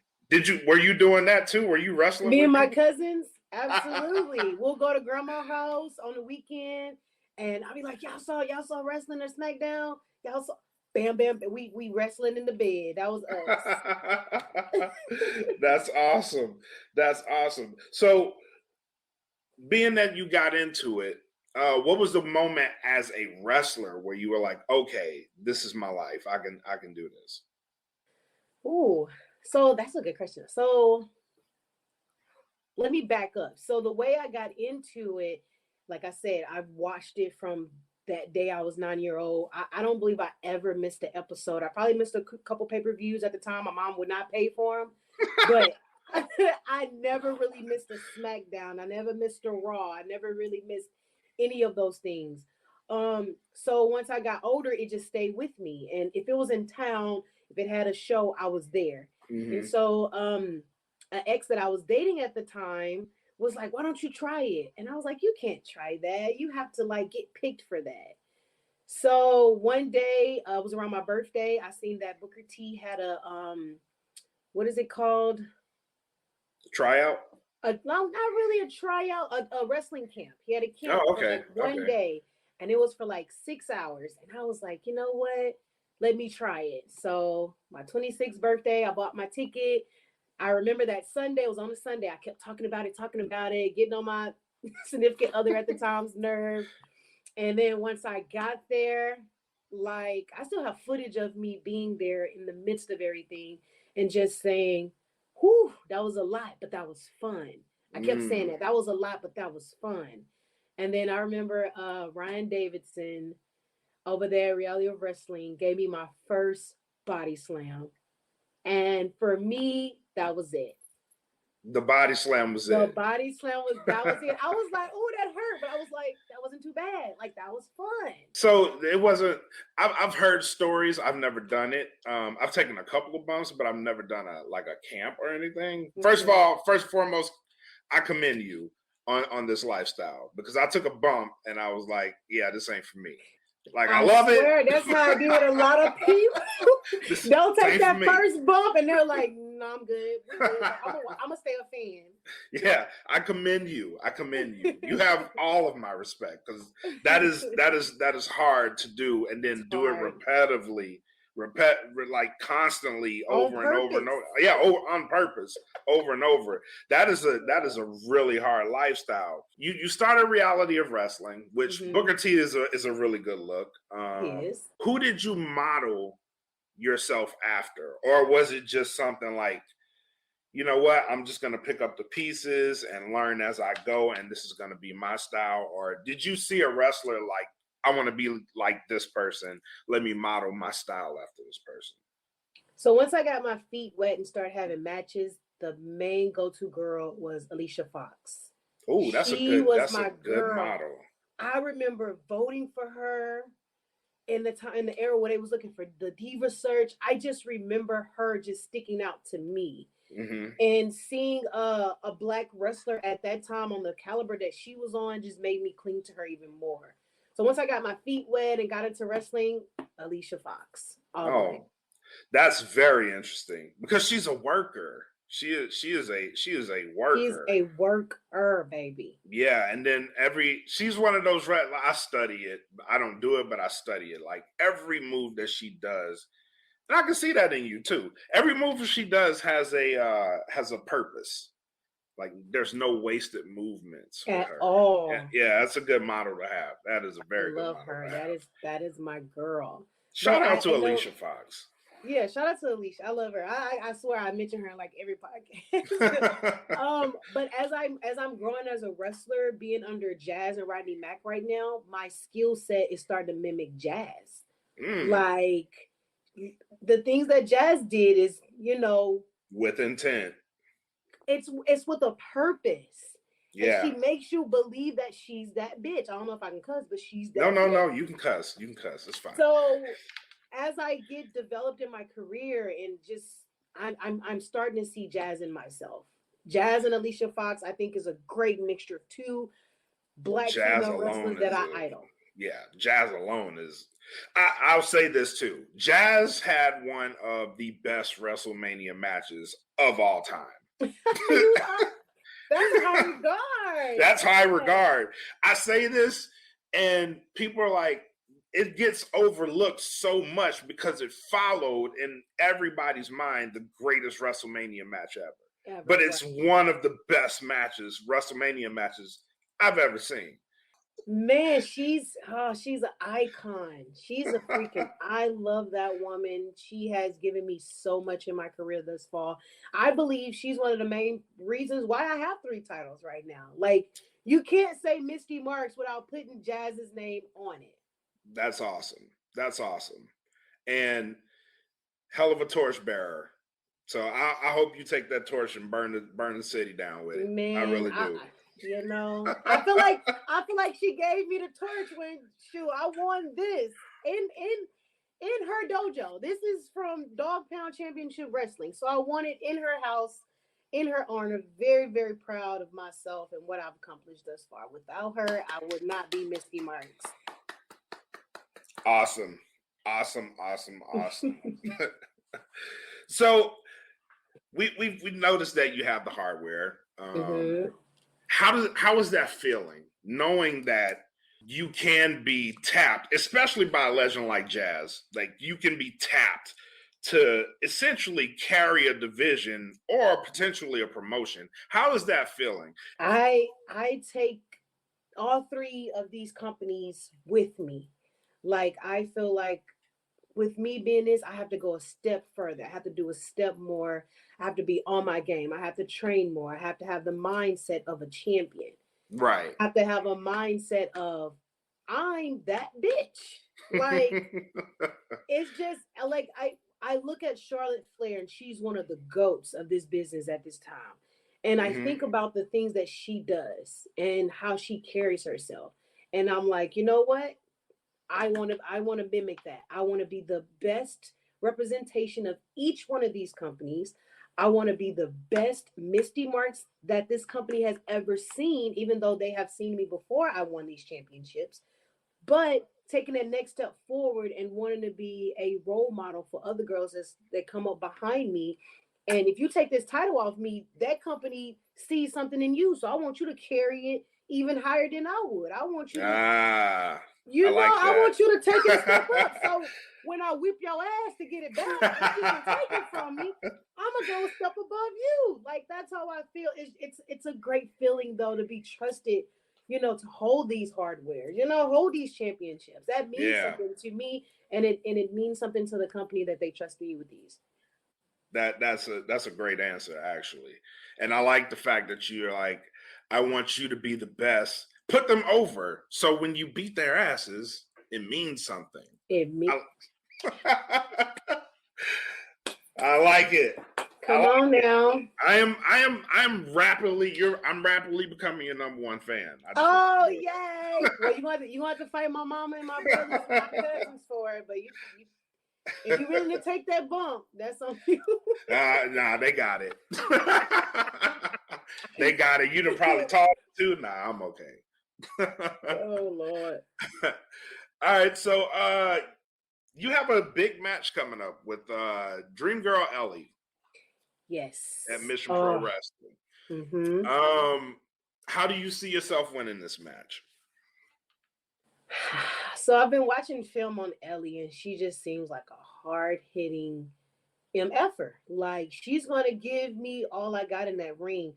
were you doing that too? Were you wrestling? Me and my cousins, absolutely. We'll go to grandma's house on the weekend, and I'll be like, y'all saw wrestling or SmackDown? Y'all saw, bam, bam. We wrestling in the bed. That was us. That's awesome. That's awesome. So, being that you got into it, what was the moment as a wrestler where you were like, okay, this is my life. I can do this. Ooh, so that's a good question. So let me back up. So the way I got into it, like I said, I've watched it from that day I was 9 years old. I don't believe I ever missed an episode. I probably missed a couple pay-per-views at the time. My mom would not pay for them, but I never really missed a SmackDown. I never missed a Raw. I never really missed any of those things. So once I got older, it just stayed with me. And if it was in town, if it had a show, I was there. Mm-hmm. And so an ex that I was dating at the time was like, why don't you try it? And I was like, you can't try that. You have to like get picked for that. So one day, it was around my birthday. I seen that Booker T had a, what is it called? Tryout? No, not really a tryout, a wrestling camp. He had a camp for like one day, and it was for like 6 hours. And I was like, you know what? Let me try it. So my 26th birthday, I bought my ticket. I remember that Sunday, it was on a Sunday. I kept talking about it, getting on my significant other at the time's nerve. And then once I got there, like I still have footage of me being there in the midst of everything and just saying, whew, that was a lot, but that was fun. I kept saying that was a lot, but that was fun. And then I remember Ryan Davidson over there at Reality of Wrestling gave me my first body slam. And for me, that was it. The body slam was it. The body slam that was it. I was like, oh, that hurt. But I was like, that wasn't too bad. Like, that was fun. So it wasn't, I've heard stories. I've never done it. I've taken a couple of bumps, but I've never done a camp or anything. First and foremost, I commend you on this lifestyle because I took a bump and I was like, yeah, this ain't for me. Like, I love it. That's how I do it. A lot of people don't take that first bump and they're like, no, I'm good. I'm gonna stay a fan. Yeah, I commend you. You have all of my respect because that is hard to do and then do it repetitively, like constantly over and over and over. Yeah, on purpose, over and over. That is a really hard lifestyle. You started Reality of Wrestling, which Booker T is a really good look. Yes. Who did you model yourself after, or was it just something like, you know what, I'm just going to pick up the pieces and learn as I go, and this is going to be my style? Or did you see a wrestler like, I want to be like this person, let me model my style after this person? So once I got my feet wet and started having matches, the main go-to girl was Alicia Fox. Oh, that's a good model. I remember voting for her in the era where they was looking for the Diva Search. I just remember her just sticking out to me. Mm-hmm. And seeing a Black wrestler at that time on the caliber that she was on just made me cling to her even more. So once I got my feet wet and got into wrestling, Alicia Fox. That's very interesting because she's a worker. She is a worker. She's a worker, baby. Yeah, and then she's one of those. I study it. I don't do it, but I study it. Like every move that she does, and I can see that in you too. Every move that she does has a purpose. Like there's no wasted movements with At her. all. Yeah, that's a good model to have. That is a very good Love model her. to have. That is my girl. Shout But out to I know, Alicia Fox. yeah, shout out to Alicia. I love her. I swear I mention her in like every podcast. But as I'm growing as a wrestler, being under Jazz and Rodney Mack right now, my skill set is starting to mimic Jazz. Like the things that Jazz did is, with intent. It's with a purpose. Yeah. And she makes you believe that she's that bitch. I don't know if I can cuss, but she's that No, bitch. you can cuss. You can cuss. It's fine. So as I get developed in my career and just I'm starting to see Jazz in myself. Jazz and Alicia Fox, I think, is a great mixture of two Black female wrestlers that I idol. Yeah, Jazz alone is. I'll say this too. Jazz had one of the best WrestleMania matches of all time. That's high regard. That's high regard. I say this, and people are like, it gets overlooked so much because it followed in everybody's mind the greatest WrestleMania match ever. But it's one of the best matches, WrestleMania matches I've ever seen. Man, she's an icon. She's a freaking, I love that woman. She has given me so much in my career thus far. I believe she's one of the main reasons why I have 3 titles right now. Like, you can't say Mystii Marks without putting Jazz's name on it. That's awesome. That's awesome. And hell of a torchbearer. So I hope you take that torch and burn the city down with it. Man, I really do. I feel like she gave me the torch when I won this in her dojo. This is from Dog Pound Championship Wrestling. So I won it in her house, in her honor. Very, very proud of myself and what I've accomplished thus far. Without her, I would not be Mystii Marks. Awesome. So we noticed that you have the hardware. How is that feeling, knowing that you can be tapped, especially by a legend like Jazz? Like, you can be tapped to essentially carry a division or potentially a promotion. How is that feeling? I take all 3 of these companies with me. Like, I feel like with me being this, I have to go a step further. I have to do a step more. I have to be on my game. I have to train more. I have to have the mindset of a champion. Right. I have to have a mindset of, I'm that bitch. Like, it's just like, I look at Charlotte Flair, and she's one of the GOATs of this business at this time. And I think about the things that she does and how she carries herself. And I'm like, you know what? I want to mimic that. I want to be the best representation of each one of these companies. I want to be the best Mystii Marks that this company has ever seen, even though they have seen me before I won these championships. But taking that next step forward and wanting to be a role model for other girls that come up behind me. And if you take this title off me, that company sees something in you. So I want you to carry it even higher than I would. I want you to, I want you to take it a step up. So when I whip your ass to get it back, if you can take it from me, I'm gonna go a step above you. Like, that's how I feel. It's a great feeling though to be trusted, to hold these hardware, hold these championships. That means something to me, and it means something to the company that they trusted you with these. That's a great answer, actually. And I like the fact that you're like, I want you to be the best. Put them over. So when you beat their asses, it means something. I like it. Come on now. I'm rapidly becoming your number 1 fan. Yay! Well, you want to fight my mama and my brothers and my cousins for it, but if you're willing to take that bump, that's on you. Nah, they got it. They got it. You done probably talk too. Nah, I'm okay. Oh Lord. All right, so you have a big match coming up with Dream Girl Ellie. Yes. At Mission Pro Wrestling. How do you see yourself winning this match? So I've been watching film on Ellie, and she just seems like a hard-hitting MFer. Like, she's going to give me all I got in that ring.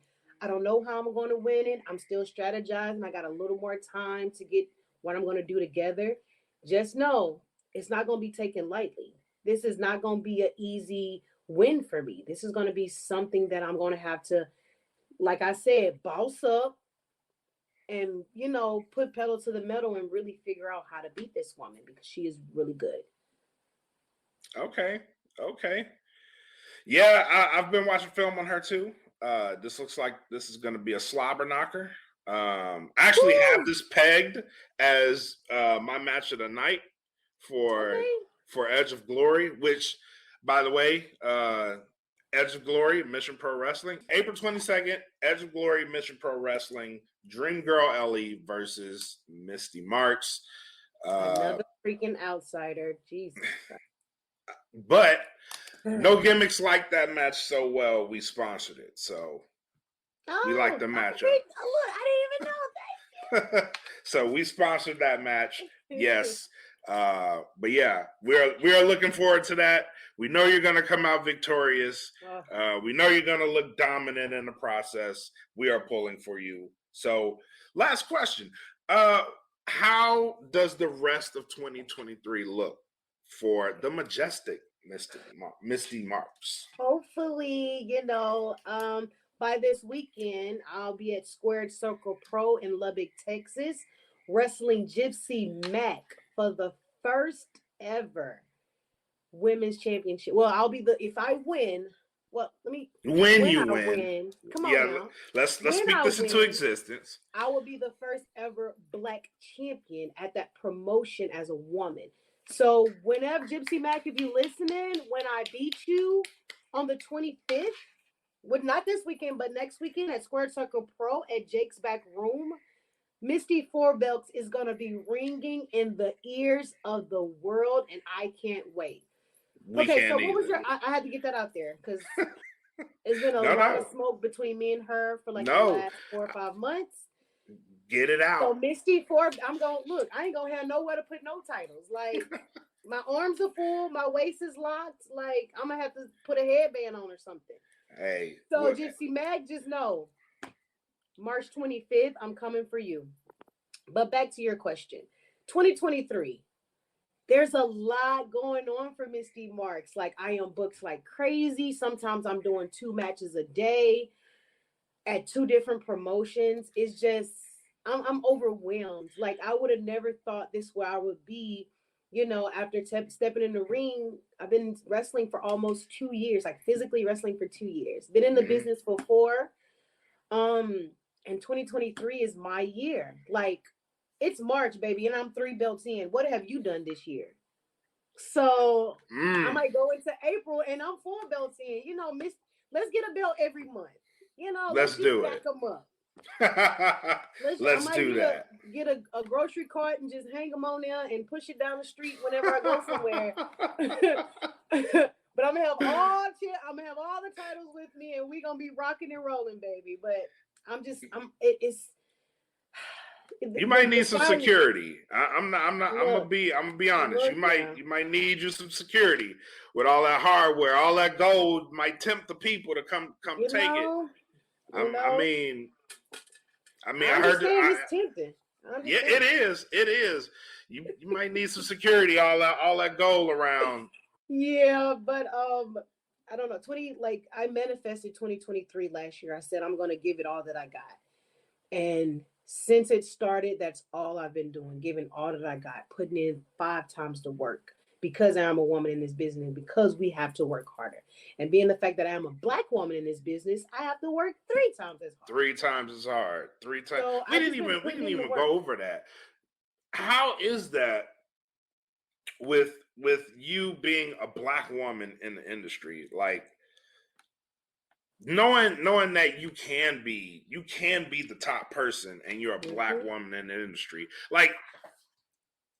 I don't know how I'm going to win it. I'm still strategizing. I got a little more time to get what I'm going to do together. Just know it's not going to be taken lightly. This is not going to be an easy win for me. This is going to be something that I'm going to have to, like I said, boss up and, put pedal to the metal and really figure out how to beat this woman because she is really good. Okay. Yeah, I've been watching film on her too. This looks like this is going to be a slobber knocker. I actually have this pegged as my match of the night for Edge of Glory, which, by the way, Edge of Glory, Mission Pro Wrestling, April 22nd, Edge of Glory, Mission Pro Wrestling, Dream Girl Ellie versus Mystii Marks. Another freaking outsider. Jesus Christ. But no gimmicks like that match so well. We sponsored it, so we like the matchup. Look, I didn't even know that. So we sponsored that match. Yes. But yeah, we are looking forward to that. We know you're going to come out victorious. We know you're going to look dominant in the process. We are pulling for you. So last question. How does the rest of 2023 look for the Majestic Mystii Marks? Hopefully, by this weekend, I'll be at Squared Circle Pro in Lubbock, Texas, wrestling Gypsy Makk for the first ever women's championship. Well, I'll be if I win. Well, when you win. Come on now. Let's speak this into existence. I will be the first ever Black champion at that promotion as a woman. So whenever Gypsy Makk, if you listening, when I beat you on the 25th, not this weekend, but next weekend at Square Circle Pro at Jake's Back Room, Mystii 4 belts is going to be ringing in the ears of the world, and I can't wait. What was your... I had to get that out there because it's been a lot of smoke between me and her for the last 4 or 5 months. Get it out. So Mystii 4, I'm going to look. I ain't going to have nowhere to put no titles. Like, my arms are full. My waist is locked. Like, I'm going to have to put a headband on or something. Hey. So Gypsy Makk, just know, March 25th, I'm coming for you. But back to your question. 2023. There's a lot going on for Mystii Marks. Like, I am booked like crazy. Sometimes I'm doing 2 matches a day at 2 different promotions. It's just, I'm overwhelmed. Like, I would have never thought this where I would be, after stepping in the ring. I've been wrestling for almost 2 years, like physically wrestling for 2 years. Been in the business for 4. And 2023 is my year. Like, it's March, baby, and I'm 3 belts in. What have you done this year? So I might go into April and I'm 4 belts in. Let's get a belt every month. Let's do it. Them up. Let's do that. Get a grocery cart and just hang them on there and push it down the street whenever I go somewhere. But I'm gonna have all the titles with me, and we're gonna be rocking and rolling, baby. But you might need some security. I'm gonna be honest. You might need you some security with all that hardware, all that gold might tempt the people to come take it. I mean, I heard it's tempting. Yeah, it is. You might need some security. All that gold around. Yeah, but I don't know. I manifested 2023 last year. I said I'm gonna give it all that I got, and since it started, that's all I've been doing, giving all that I got, putting in 5 times the work because I'm a woman in this business, because we have to work harder. And being the fact that I am a Black woman in this business, I have to work 3 times as hard. 3 times as hard. 3 times. So we didn't even go over that. How is that with you being a Black woman in the industry? Like, knowing that you can be the top person and you're a Black woman in the industry. Like,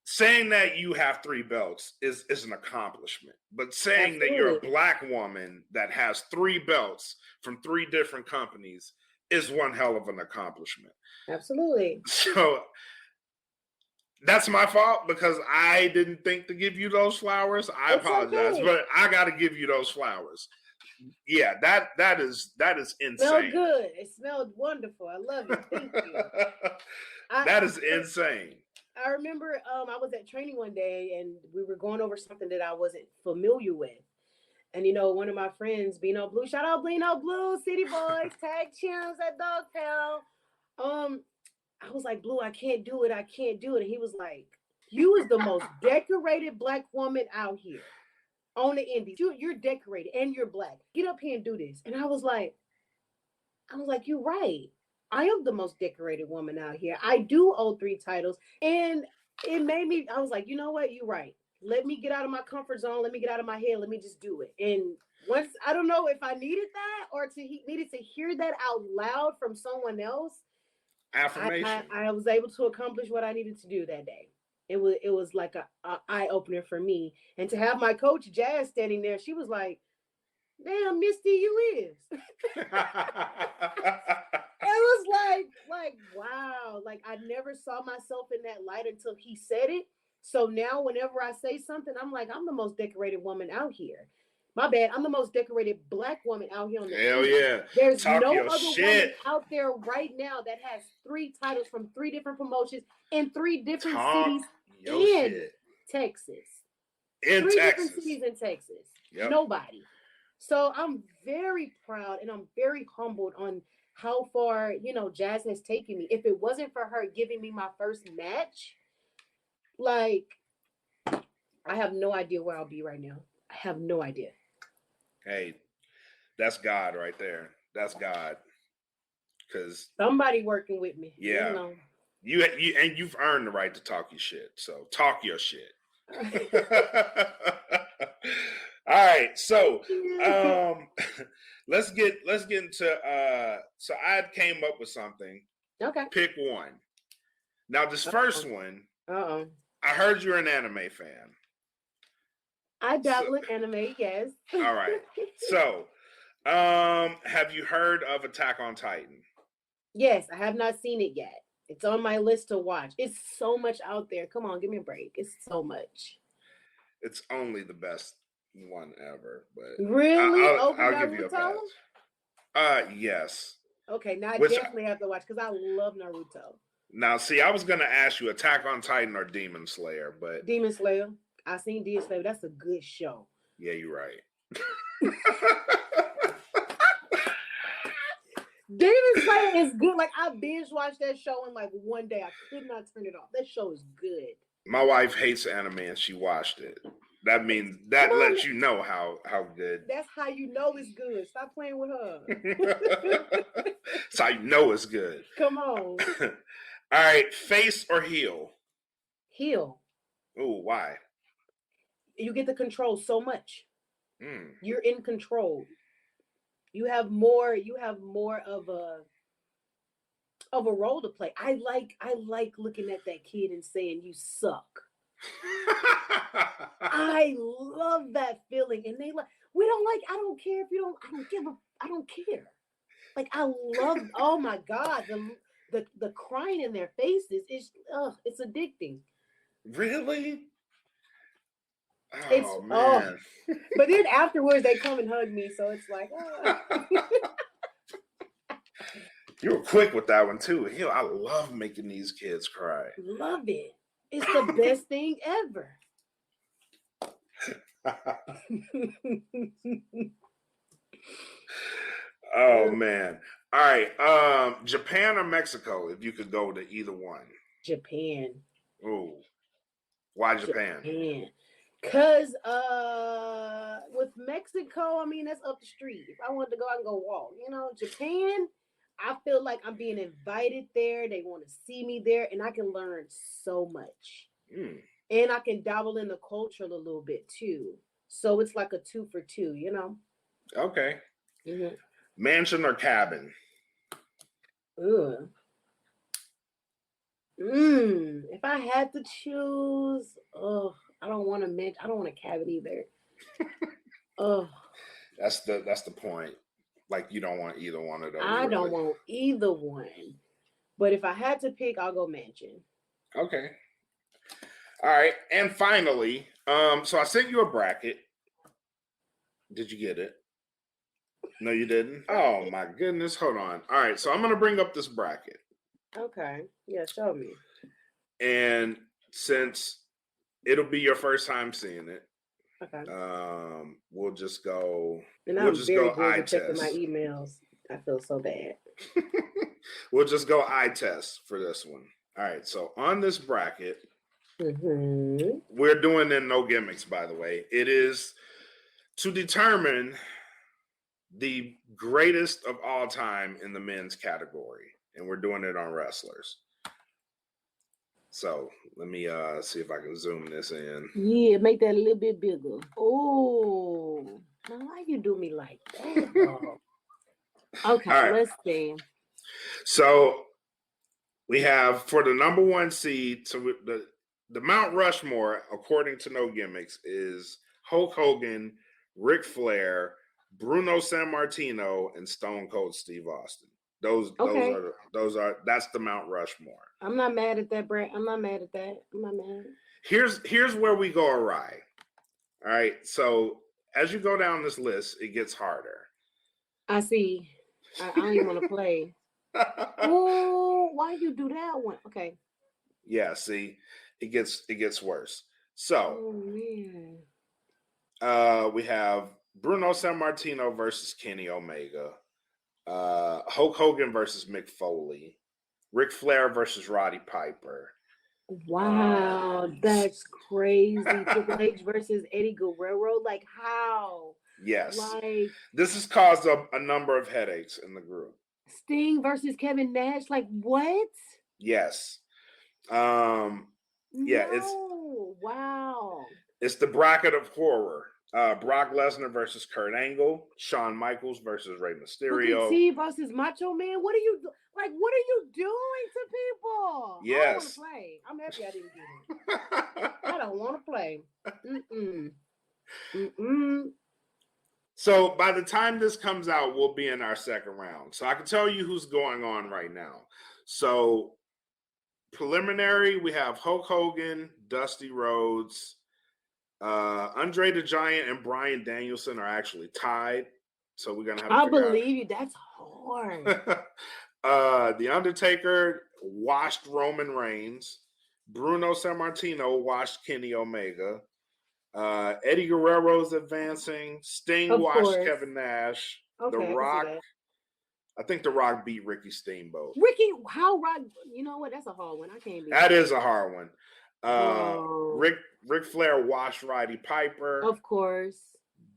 saying that you have 3 belts is an accomplishment, but saying that you're a Black woman that has 3 belts from 3 different companies is one hell of an accomplishment. Absolutely. So that's my fault because I didn't think to give you those flowers. I apologize, but I got to give you those flowers. Yeah, that is insane. Smelled good. It smelled wonderful. I love it. Thank you. That is insane. I remember I was at training one day and we were going over something that I wasn't familiar with. And one of my friends, Bino Blue, shout out Bino Blue, City Boys, tag champs at Dog Pound. I was like, Blue, I can't do it. And he was like, you is the most decorated Black woman out here on the indies. You're decorated and you're Black. Get up here and do this. And I was like, you're right. I am the most decorated woman out here. I do hold 3 titles. And it made me, I was like, you know what? You're right. Let me get out of my comfort zone. Let me get out of my head. Let me just do it. And once, I don't know if I needed that or needed to hear that out loud from someone else. Affirmation. I was able to accomplish what I needed to do that day. It was like a eye opener for me. And to have my coach Jazz standing there, she was like, damn, Mystii, you is. It was like, wow. Like I never saw myself in that light until he said it. So now whenever I say something, I'm like, I'm the most decorated woman out here. My bad. I'm the most decorated Black woman out here on the Hell team. yeah. There's Talk no your other shit. woman out there right now that has 3 titles from 3 different promotions in 3 different cities in Texas. In 3 Texas. different cities in Texas. Yep. Nobody. So I'm very proud and I'm very humbled on how far, Jazz has taken me. If it wasn't for her giving me my first match, like, I have no idea where I'll be right now. I have no idea. Hey, that's God right there. That's God. Because somebody working with me. Yeah. You and you've earned the right to talk your shit. So talk your shit. All right. So let's get into so I came up with something. Okay. Pick one. Now this first one, I heard you're an anime fan. I dabble in anime, yes. All right. So, have you heard of Attack on Titan? Yes, I have not seen it yet. It's on my list to watch. It's so much out there. Come on, give me a break. It's so much. It's only the best one ever, but really, I'll give you a pass. Yes. Okay, now I definitely have to watch because I love Naruto. Now, see, I was gonna ask you Attack on Titan or Demon Slayer, but Demon Slayer. I seen Demon Slayer. That's a good show. Yeah, you're right. Demon Slayer is good. Like I binge watched that show in like one day. I could not turn it off. That show is good. My wife hates anime and she watched it. That means that lets you know how good. That's how you know it's good. Stop playing with her. That's how you know it's good. Come on. All right, face or heel? Heel. Oh, why? You get to control so much. You're in control. You have more of a role to play. I like looking at that kid and saying you suck. I love that feeling. And they like, I don't care if you don't, I don't care. Like I love, oh my God, the crying in their faces is it's addicting. Really? Oh man. But then afterwards they come and hug me, so it's like You were quick with that one too. I love making these kids cry. Love it. It's the best thing ever. Oh man. All right. Japan or Mexico, if you could go to either one. Japan. Oh. Why Japan? Because with Mexico, I mean, that's up the street. If I wanted to go, I can go walk. Japan, I feel like I'm being invited there. They want to see me there, and I can learn so much. And I can dabble in the culture a little bit too. So it's like a 2 for 2, Okay. Mm-hmm. Mansion or cabin? If I had to choose, I don't want a cabin either. That's the point. Like you don't want either one of those. I don't want either one. But if I had to pick, I'll go mansion. Okay. All right. And finally, so I sent you a bracket. Did you get it? No, you didn't? Oh, my goodness. Hold on. All right, so I'm going to bring up this bracket. Okay. Yeah, show me. And since it'll be your first time seeing it, Okay. we'll just go. And We'll I'm just very go good eye at checking my test. emails. I feel so bad. We'll just go eye test for this one. All right. So on this bracket, we're doing in no gimmicks. By the way, it is to determine the greatest of all time in the men's category, and we're doing it on wrestlers. So let me see if I can zoom this in. Yeah, make that a little bit bigger. Oh, now why you do me like that, though? Okay, All right. let's see. So we have for the number one seed. So the Mount Rushmore, according to No Gimmicks, is Hulk Hogan, Ric Flair, Bruno Sammartino, and Stone Cold Steve Austin. That's the Mount Rushmore. I'm not mad at that, Brett. I'm not mad at that. I'm not mad. Here's where we go awry. All right. So as you go down this list, it gets harder. I see. I don't even want to play. Oh, why you do that one? Okay. Yeah, see, it gets worse. So we have Bruno Sammartino versus Kenny Omega, Hulk Hogan versus Mick Foley, Ric Flair versus Roddy Piper. Wow, that's crazy. Triple H versus Eddie Guerrero. Like how? Yes. Like this has caused a number of headaches in the group. Sting versus Kevin Nash. Like what? Yes. Wow. It's the bracket of horror. Brock Lesnar versus Kurt Angle, Shawn Michaels versus Rey Mysterio, Booker T versus Macho Man. What are you doing to people? Yes. I don't want to play. I'm happy I didn't get it. I don't want to play. So by the time this comes out, we'll be in our second round. So I can tell you who's going on right now. So preliminary, we have Hulk Hogan, Dusty Rhodes, Andre the Giant, and Bryan Danielson are actually tied. So we're gonna have to believe you. That's hard. The Undertaker washed Roman Reigns. Bruno Sammartino washed Kenny Omega. Eddie Guerrero's advancing. Sting washed Kevin Nash. Okay, The Rock. I think The Rock beat Ricky Steamboat. Rock? You know what? That's a hard one. I can't beat that. Is a hard one. Ric Flair washed Roddy Piper. Of course.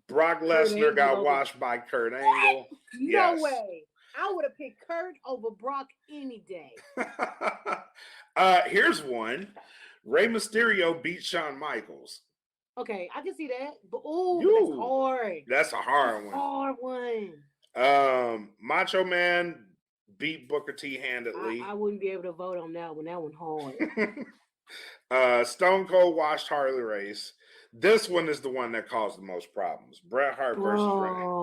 Brock Lesnar got washed by Kurt Angle. No way. I would have picked Kurt over Brock any day. Here's one. Rey Mysterio beat Shawn Michaels. Okay, I can see that. But that's hard. That's a hard one. Hard one. Macho Man beat Booker T handedly. I wouldn't be able to vote on that one. That one hard. Stone Cold washed Harley Race. This one is the one that caused the most problems. Bret Hart versus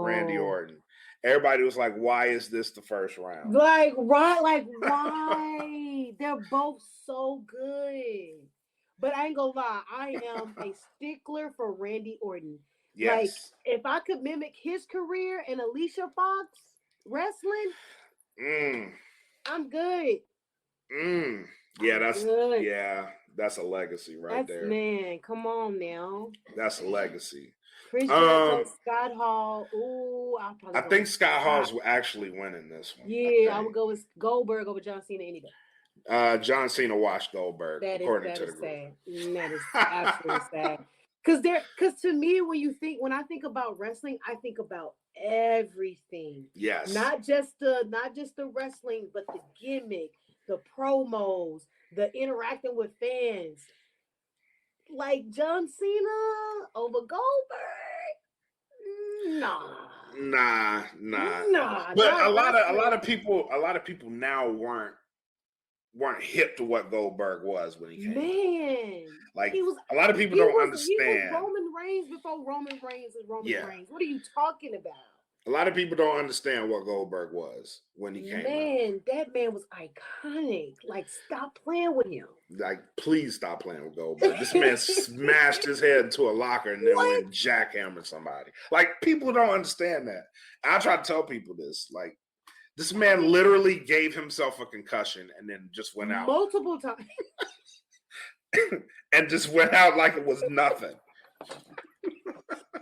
Randy Orton. Everybody was like, why is this the first round? Like, right, like, why? They're both so good. But I ain't gonna lie, I am a stickler for Randy Orton. Yes. Like, if I could mimic his career in Alicia Fox wrestling, I'm good. Yeah, that's a legacy there. Man, come on now. That's a legacy. Chris Jericho, Scott Hall. Ooh, I think Scott Hall's actually winning this one. Yeah, I would go with Goldberg over John Cena any day. John Cena washed Goldberg. That is sad. That is absolutely sad. Because to me, when I think about wrestling, I think about everything. Yes. Not just the wrestling, but the gimmick, the promos, the interacting with fans. Like John Cena over Goldberg. Nah. But a lot of people now weren't hip to what Goldberg was when he came. Man, like a lot of people don't understand. He was Roman Reigns before Roman Reigns is Roman Reigns. What are you talking about? A lot of people don't understand what Goldberg was when he came out. Man, that man was iconic. Like, stop playing with him. Like, please stop playing with Goldberg. This man smashed his head into a locker and then went and jackhammered somebody. Like, people don't understand that. I try to tell people this. Like, this man literally gave himself a concussion and then just went out. Multiple times. And just went out like it was nothing.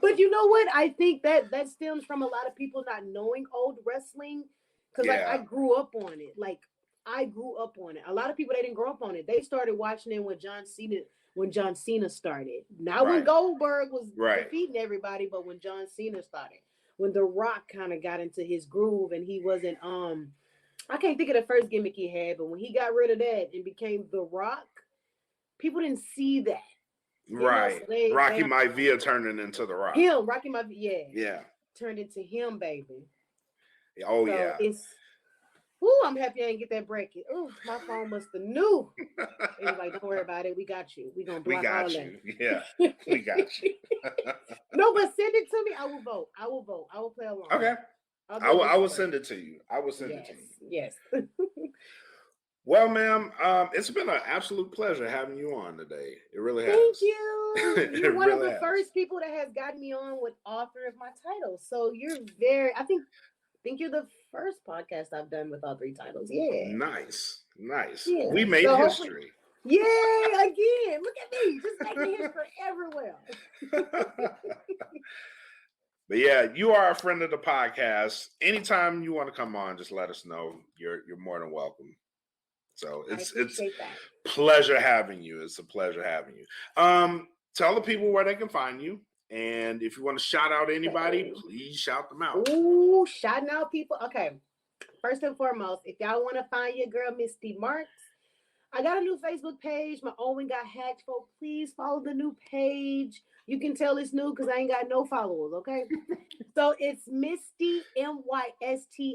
But you know what? I think that stems from a lot of people not knowing old wrestling. Because like I grew up on it. Like I grew up on it. A lot of people, they didn't grow up on it. They started watching it when John Cena started. Not when Goldberg was defeating everybody, but when John Cena started. When The Rock kind of got into his groove and he wasn't I can't think of the first gimmick he had, but when he got rid of that and became The Rock, people didn't see that. Right. So Rocky Maivia turning into The Rock. Rocky Maivia. Yeah. Turned into him, baby. Oh, so yeah. I'm happy I didn't get that bracket. Oh, my phone must have knew. It was like, don't worry about it. We got you. We're going to block all that. Yeah, we got you. No, but send it to me. I will vote. I will play along. Okay. I will send it to you. I will send it to you. Yes. Well, ma'am, it's been an absolute pleasure having you on today. It really has. Thank you. You're one of the first people that has gotten me on with author of my title. So you're I think you're the first podcast I've done with all 3 titles. Yeah. Nice. Yeah. We made history. Yay, again. Look at me. Just making history everywhere. But yeah, you are a friend of the podcast. Anytime you want to come on, just let us know. You're more than welcome. So it's pleasure having you. It's a pleasure having you. Tell the people where they can find you. And if you want to shout out anybody, please shout them out. Ooh, shouting out people. Okay. First and foremost, if y'all want to find your girl, Mystii Marks, I got a new Facebook page. My old one got hacked, so please follow the new page. You can tell it's new because I ain't got no followers, okay? So it's Mystii, Mystii,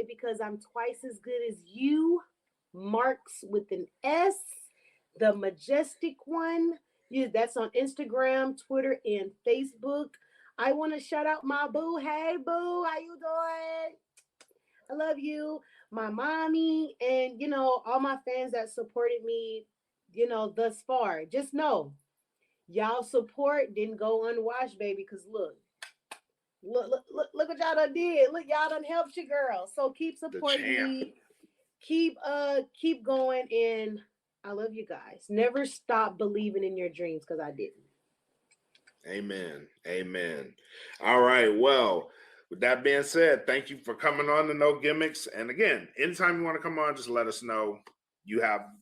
because I'm twice as good as you. Marks with an S, the Majestic one. Yeah, that's on Instagram, Twitter, and Facebook. I want to shout out my boo. Hey, boo, how you doing? I love you. My mommy and, all my fans that supported me, thus far. Just know, y'all support didn't go unwatched, baby, because look what y'all done did. Look, y'all done helped your girl. So keep supporting me. Keep going, and I love you guys. Never stop believing in your dreams, because I didn't. Amen. All right. Well, with that being said, thank you for coming on to No Gimmicks. And again, anytime you want to come on, just let us know.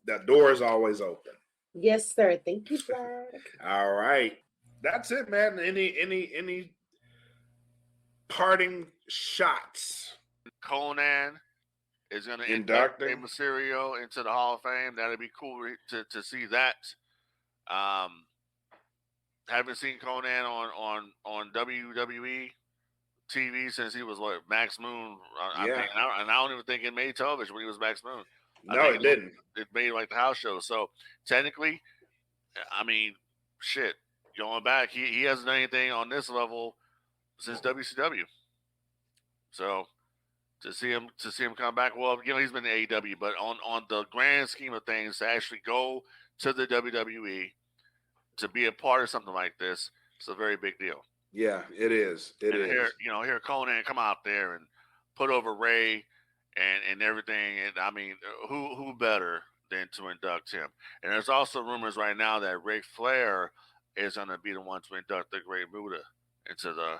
That door is always open. Yes, sir. Thank you, Blak. All right. That's it, man. Any parting shots? Conan is going to induct Rey Mysterio into the Hall of Fame. That'd be cool to see that. Haven't seen Conan on WWE TV since he was Max Moon. I think, and I don't even think it made television when he was Max Moon. No, it didn't. It made the house show. So technically, I mean, shit. Going back, he hasn't done anything on this level since WCW. So to see him come back, well, he's been in AEW, but on the grand scheme of things, to actually go to the WWE to be a part of something like this, it's a very big deal. Yeah, it is. Here Conan come out there and put over Ray and everything, and I mean, who better than to induct him? And there's also rumors right now that Ric Flair is going to be the one to induct the Great Buddha into the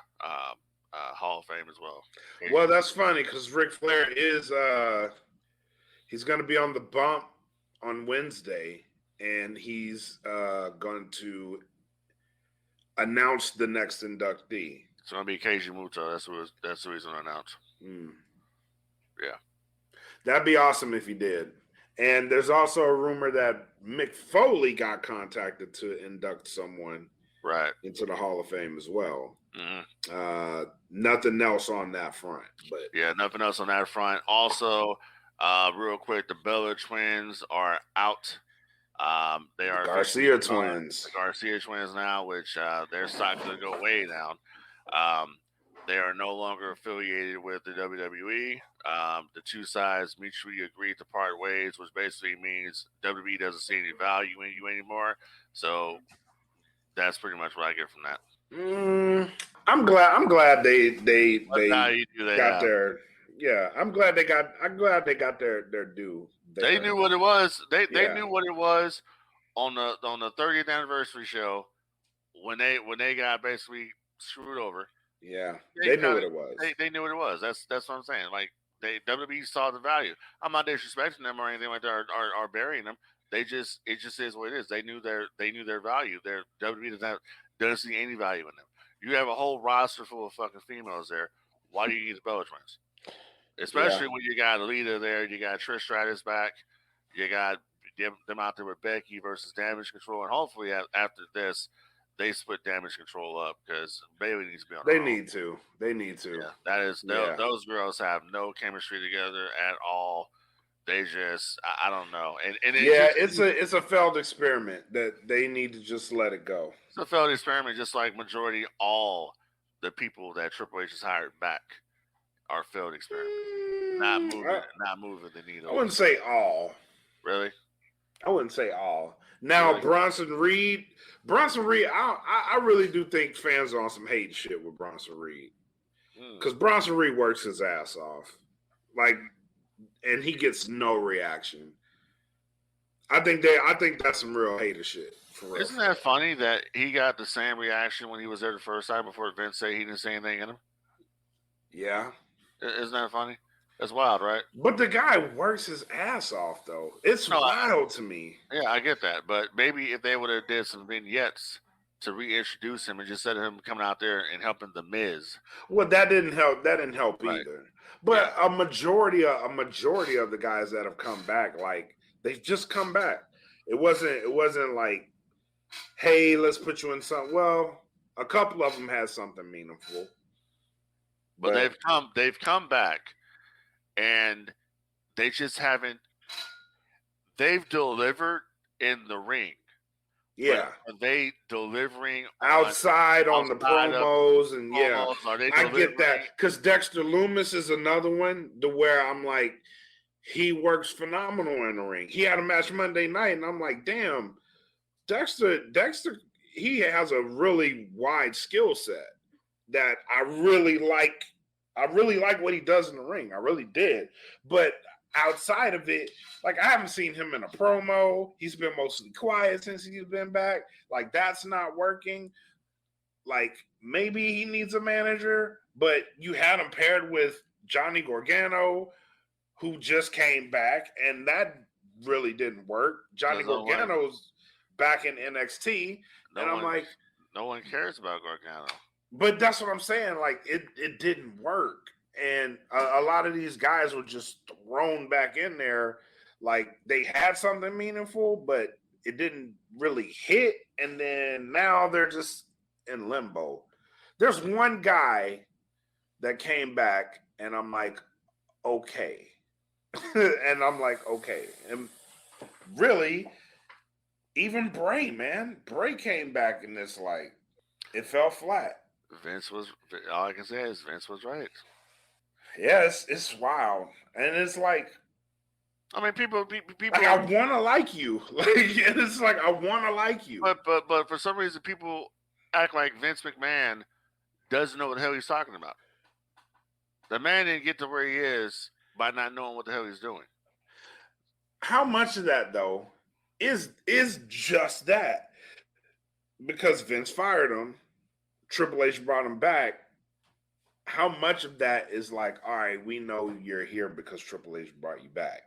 Hall of Fame as well. Well, that's funny because Ric Flair is he's going to be on the bump on Wednesday, and he's going to announce the next inductee. It's going to be Keiji Muto. That's who he's going to announce. Yeah. That'd be awesome if he did. And there's also a rumor that Mick Foley got contacted to induct someone into the Hall of Fame as well. Mm-hmm. Nothing else on that front. But yeah, nothing else on that front. Also, real quick, the Bella twins are out. They are Garcia twins. The Garcia twins now, which their stock's going to go way down. They are no longer affiliated with the WWE. The two sides mutually agreed to part ways, which basically means WWE doesn't see any value in you anymore. So that's pretty much what I get from that. I'm glad What they value do they got have? their. Yeah, I'm glad they got their due. There. They knew what it was. They Yeah. knew what it was on the 30th anniversary show when they got basically screwed over. Yeah, they knew what it was. They knew what it was. That's what I'm saying. Like WWE saw the value. I'm not disrespecting them or anything like that, or burying them. It just is what it is. They knew their value. Their WWE doesn't see any value in them. You have a whole roster full of fucking females there. Why do you need the Bella Twins? Especially when you got Lita there, you got Trish Stratus back, you got them out there with Becky versus Damage Control, and hopefully after this, they split Damage Control up because Bayley needs to be on. They need to. They need to. Yeah, that is those girls have no chemistry together at all. They just I don't know, and it's a failed experiment that they need to just let it go. It's a failed experiment, just like majority all the people that Triple H has hired back are failed experiments. Not moving the needle. I wouldn't say all. Really? I wouldn't say all. Now, really? Bronson Reed, I really do think fans are on some hate shit with Bronson Reed. Because Bronson Reed works his ass off. And he gets no reaction. I think that's some real hater shit. For real. Isn't that funny that he got the same reaction when he was there the first time before Vince said he didn't say anything in him? Yeah. Isn't that funny? That's wild, right? But the guy works his ass off, though. It's wild to me. Yeah, I get that. But maybe if they would have did some vignettes to reintroduce him and just said him coming out there and helping the Miz. Well, that didn't help. That didn't help either. But a majority of the guys that have come back, they've just come back. It wasn't like, hey, let's put you in something. Well, a couple of them had something meaningful. But they've come back, and they just haven't. They've delivered in the ring. Yeah, are they delivering outside on the promos and I get that because Dexter Lumis is another one to where I'm like, he works phenomenal in the ring. He had a match Monday night, and I'm like, damn, Dexter, he has a really wide skill set that I really like. I really like what he does in the ring. I really did. But outside of it, I haven't seen him in a promo. He's been mostly quiet since he's been back. That's not working. Maybe he needs a manager, but you had him paired with Johnny Gargano, who just came back, and that really didn't work. Johnny Gargano's back in NXT, no one cares about Gargano. But that's what I'm saying. It didn't work. And a lot of these guys were just thrown back in there. They had something meaningful, but it didn't really hit. And then now they're just in limbo. There's one guy that came back, and I'm like, okay. And I'm like, okay. And really, even Bray, man. Bray came back in this, it fell flat. All I can say is Vince was right. Yes, it's wild. And it's people I want to like you. It's I want to like you. But for some reason, people act like Vince McMahon doesn't know what the hell he's talking about. The man didn't get to where he is by not knowing what the hell he's doing. How much of that, though, is just that? Because Vince fired him. Triple H brought him back. How much of that is all right, we know you're here because Triple H brought you back.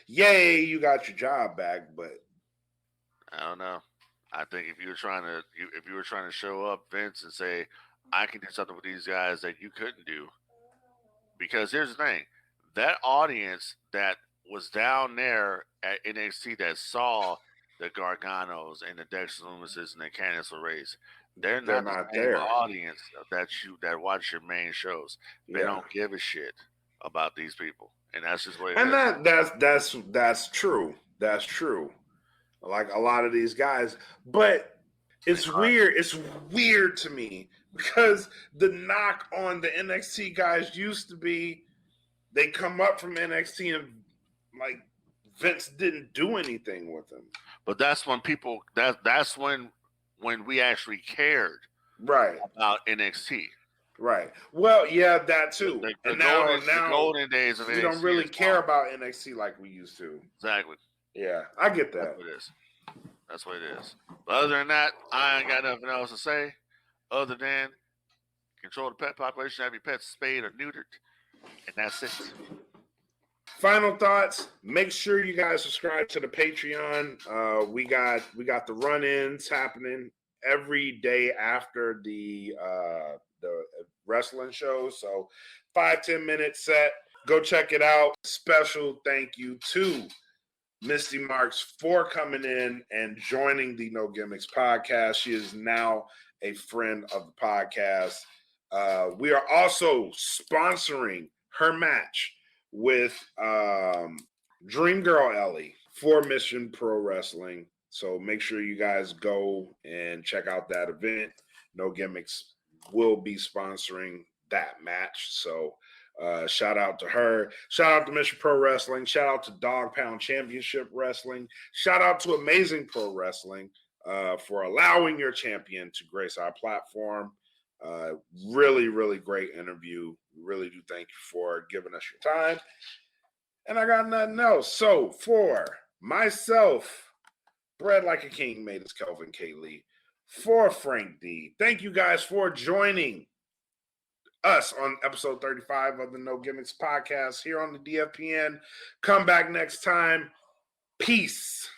Yay, you got your job back, but I don't know. I think if you were trying to show up, Vince, and say, I can do something with these guys that you couldn't do. Because here's the thing. That audience that was down there at NXT that saw the Garganos and the Dexter Lumises and the Candice LeRae's, they're not the same audience that watch your main shows. They don't give a shit about these people, and that's just what it is. That's true. That's true. A lot of these guys, but it's weird. It's weird to me Because the knock on the NXT guys used to be they come up from NXT and like Vince didn't do anything with them. But that's when people that's when we actually cared Right. about NXT. Right. Well, yeah, that too. The And now golden days of NXT. We don't really care about NXT like we used to. Exactly. Yeah, I get that. That's what it is. That's what it is. But other than that, I ain't got nothing else to say other than control the pet population, have your pets spayed or neutered, and that's it. Final thoughts. Make sure you guys subscribe to the Patreon. We got the run-ins happening every day after the wrestling show. So 5-10 minute set. Go check it out. Special thank you to Mystii Marks for coming in and joining the No Gimmicks podcast. She is now a friend of the podcast. We are also sponsoring her match with Dream Girl Ellie for Mission Pro Wrestling. So make sure you guys go and check out that event. No Gimmicks will be sponsoring that match. So shout out to her. Shout out to Mission Pro Wrestling. Shout out to Dog Pound Championship Wrestling. Shout out to Amazing Pro Wrestling for allowing your champion to grace our platform. Really, really great interview. Really do thank you for giving us your time. And I got nothing else. So for myself, Bread Like a King made us Kelvin K. Lee. For Frank D, thank you guys for joining us on episode 35 of the No Gimmicks podcast here on the DFPN. Come back next time. Peace.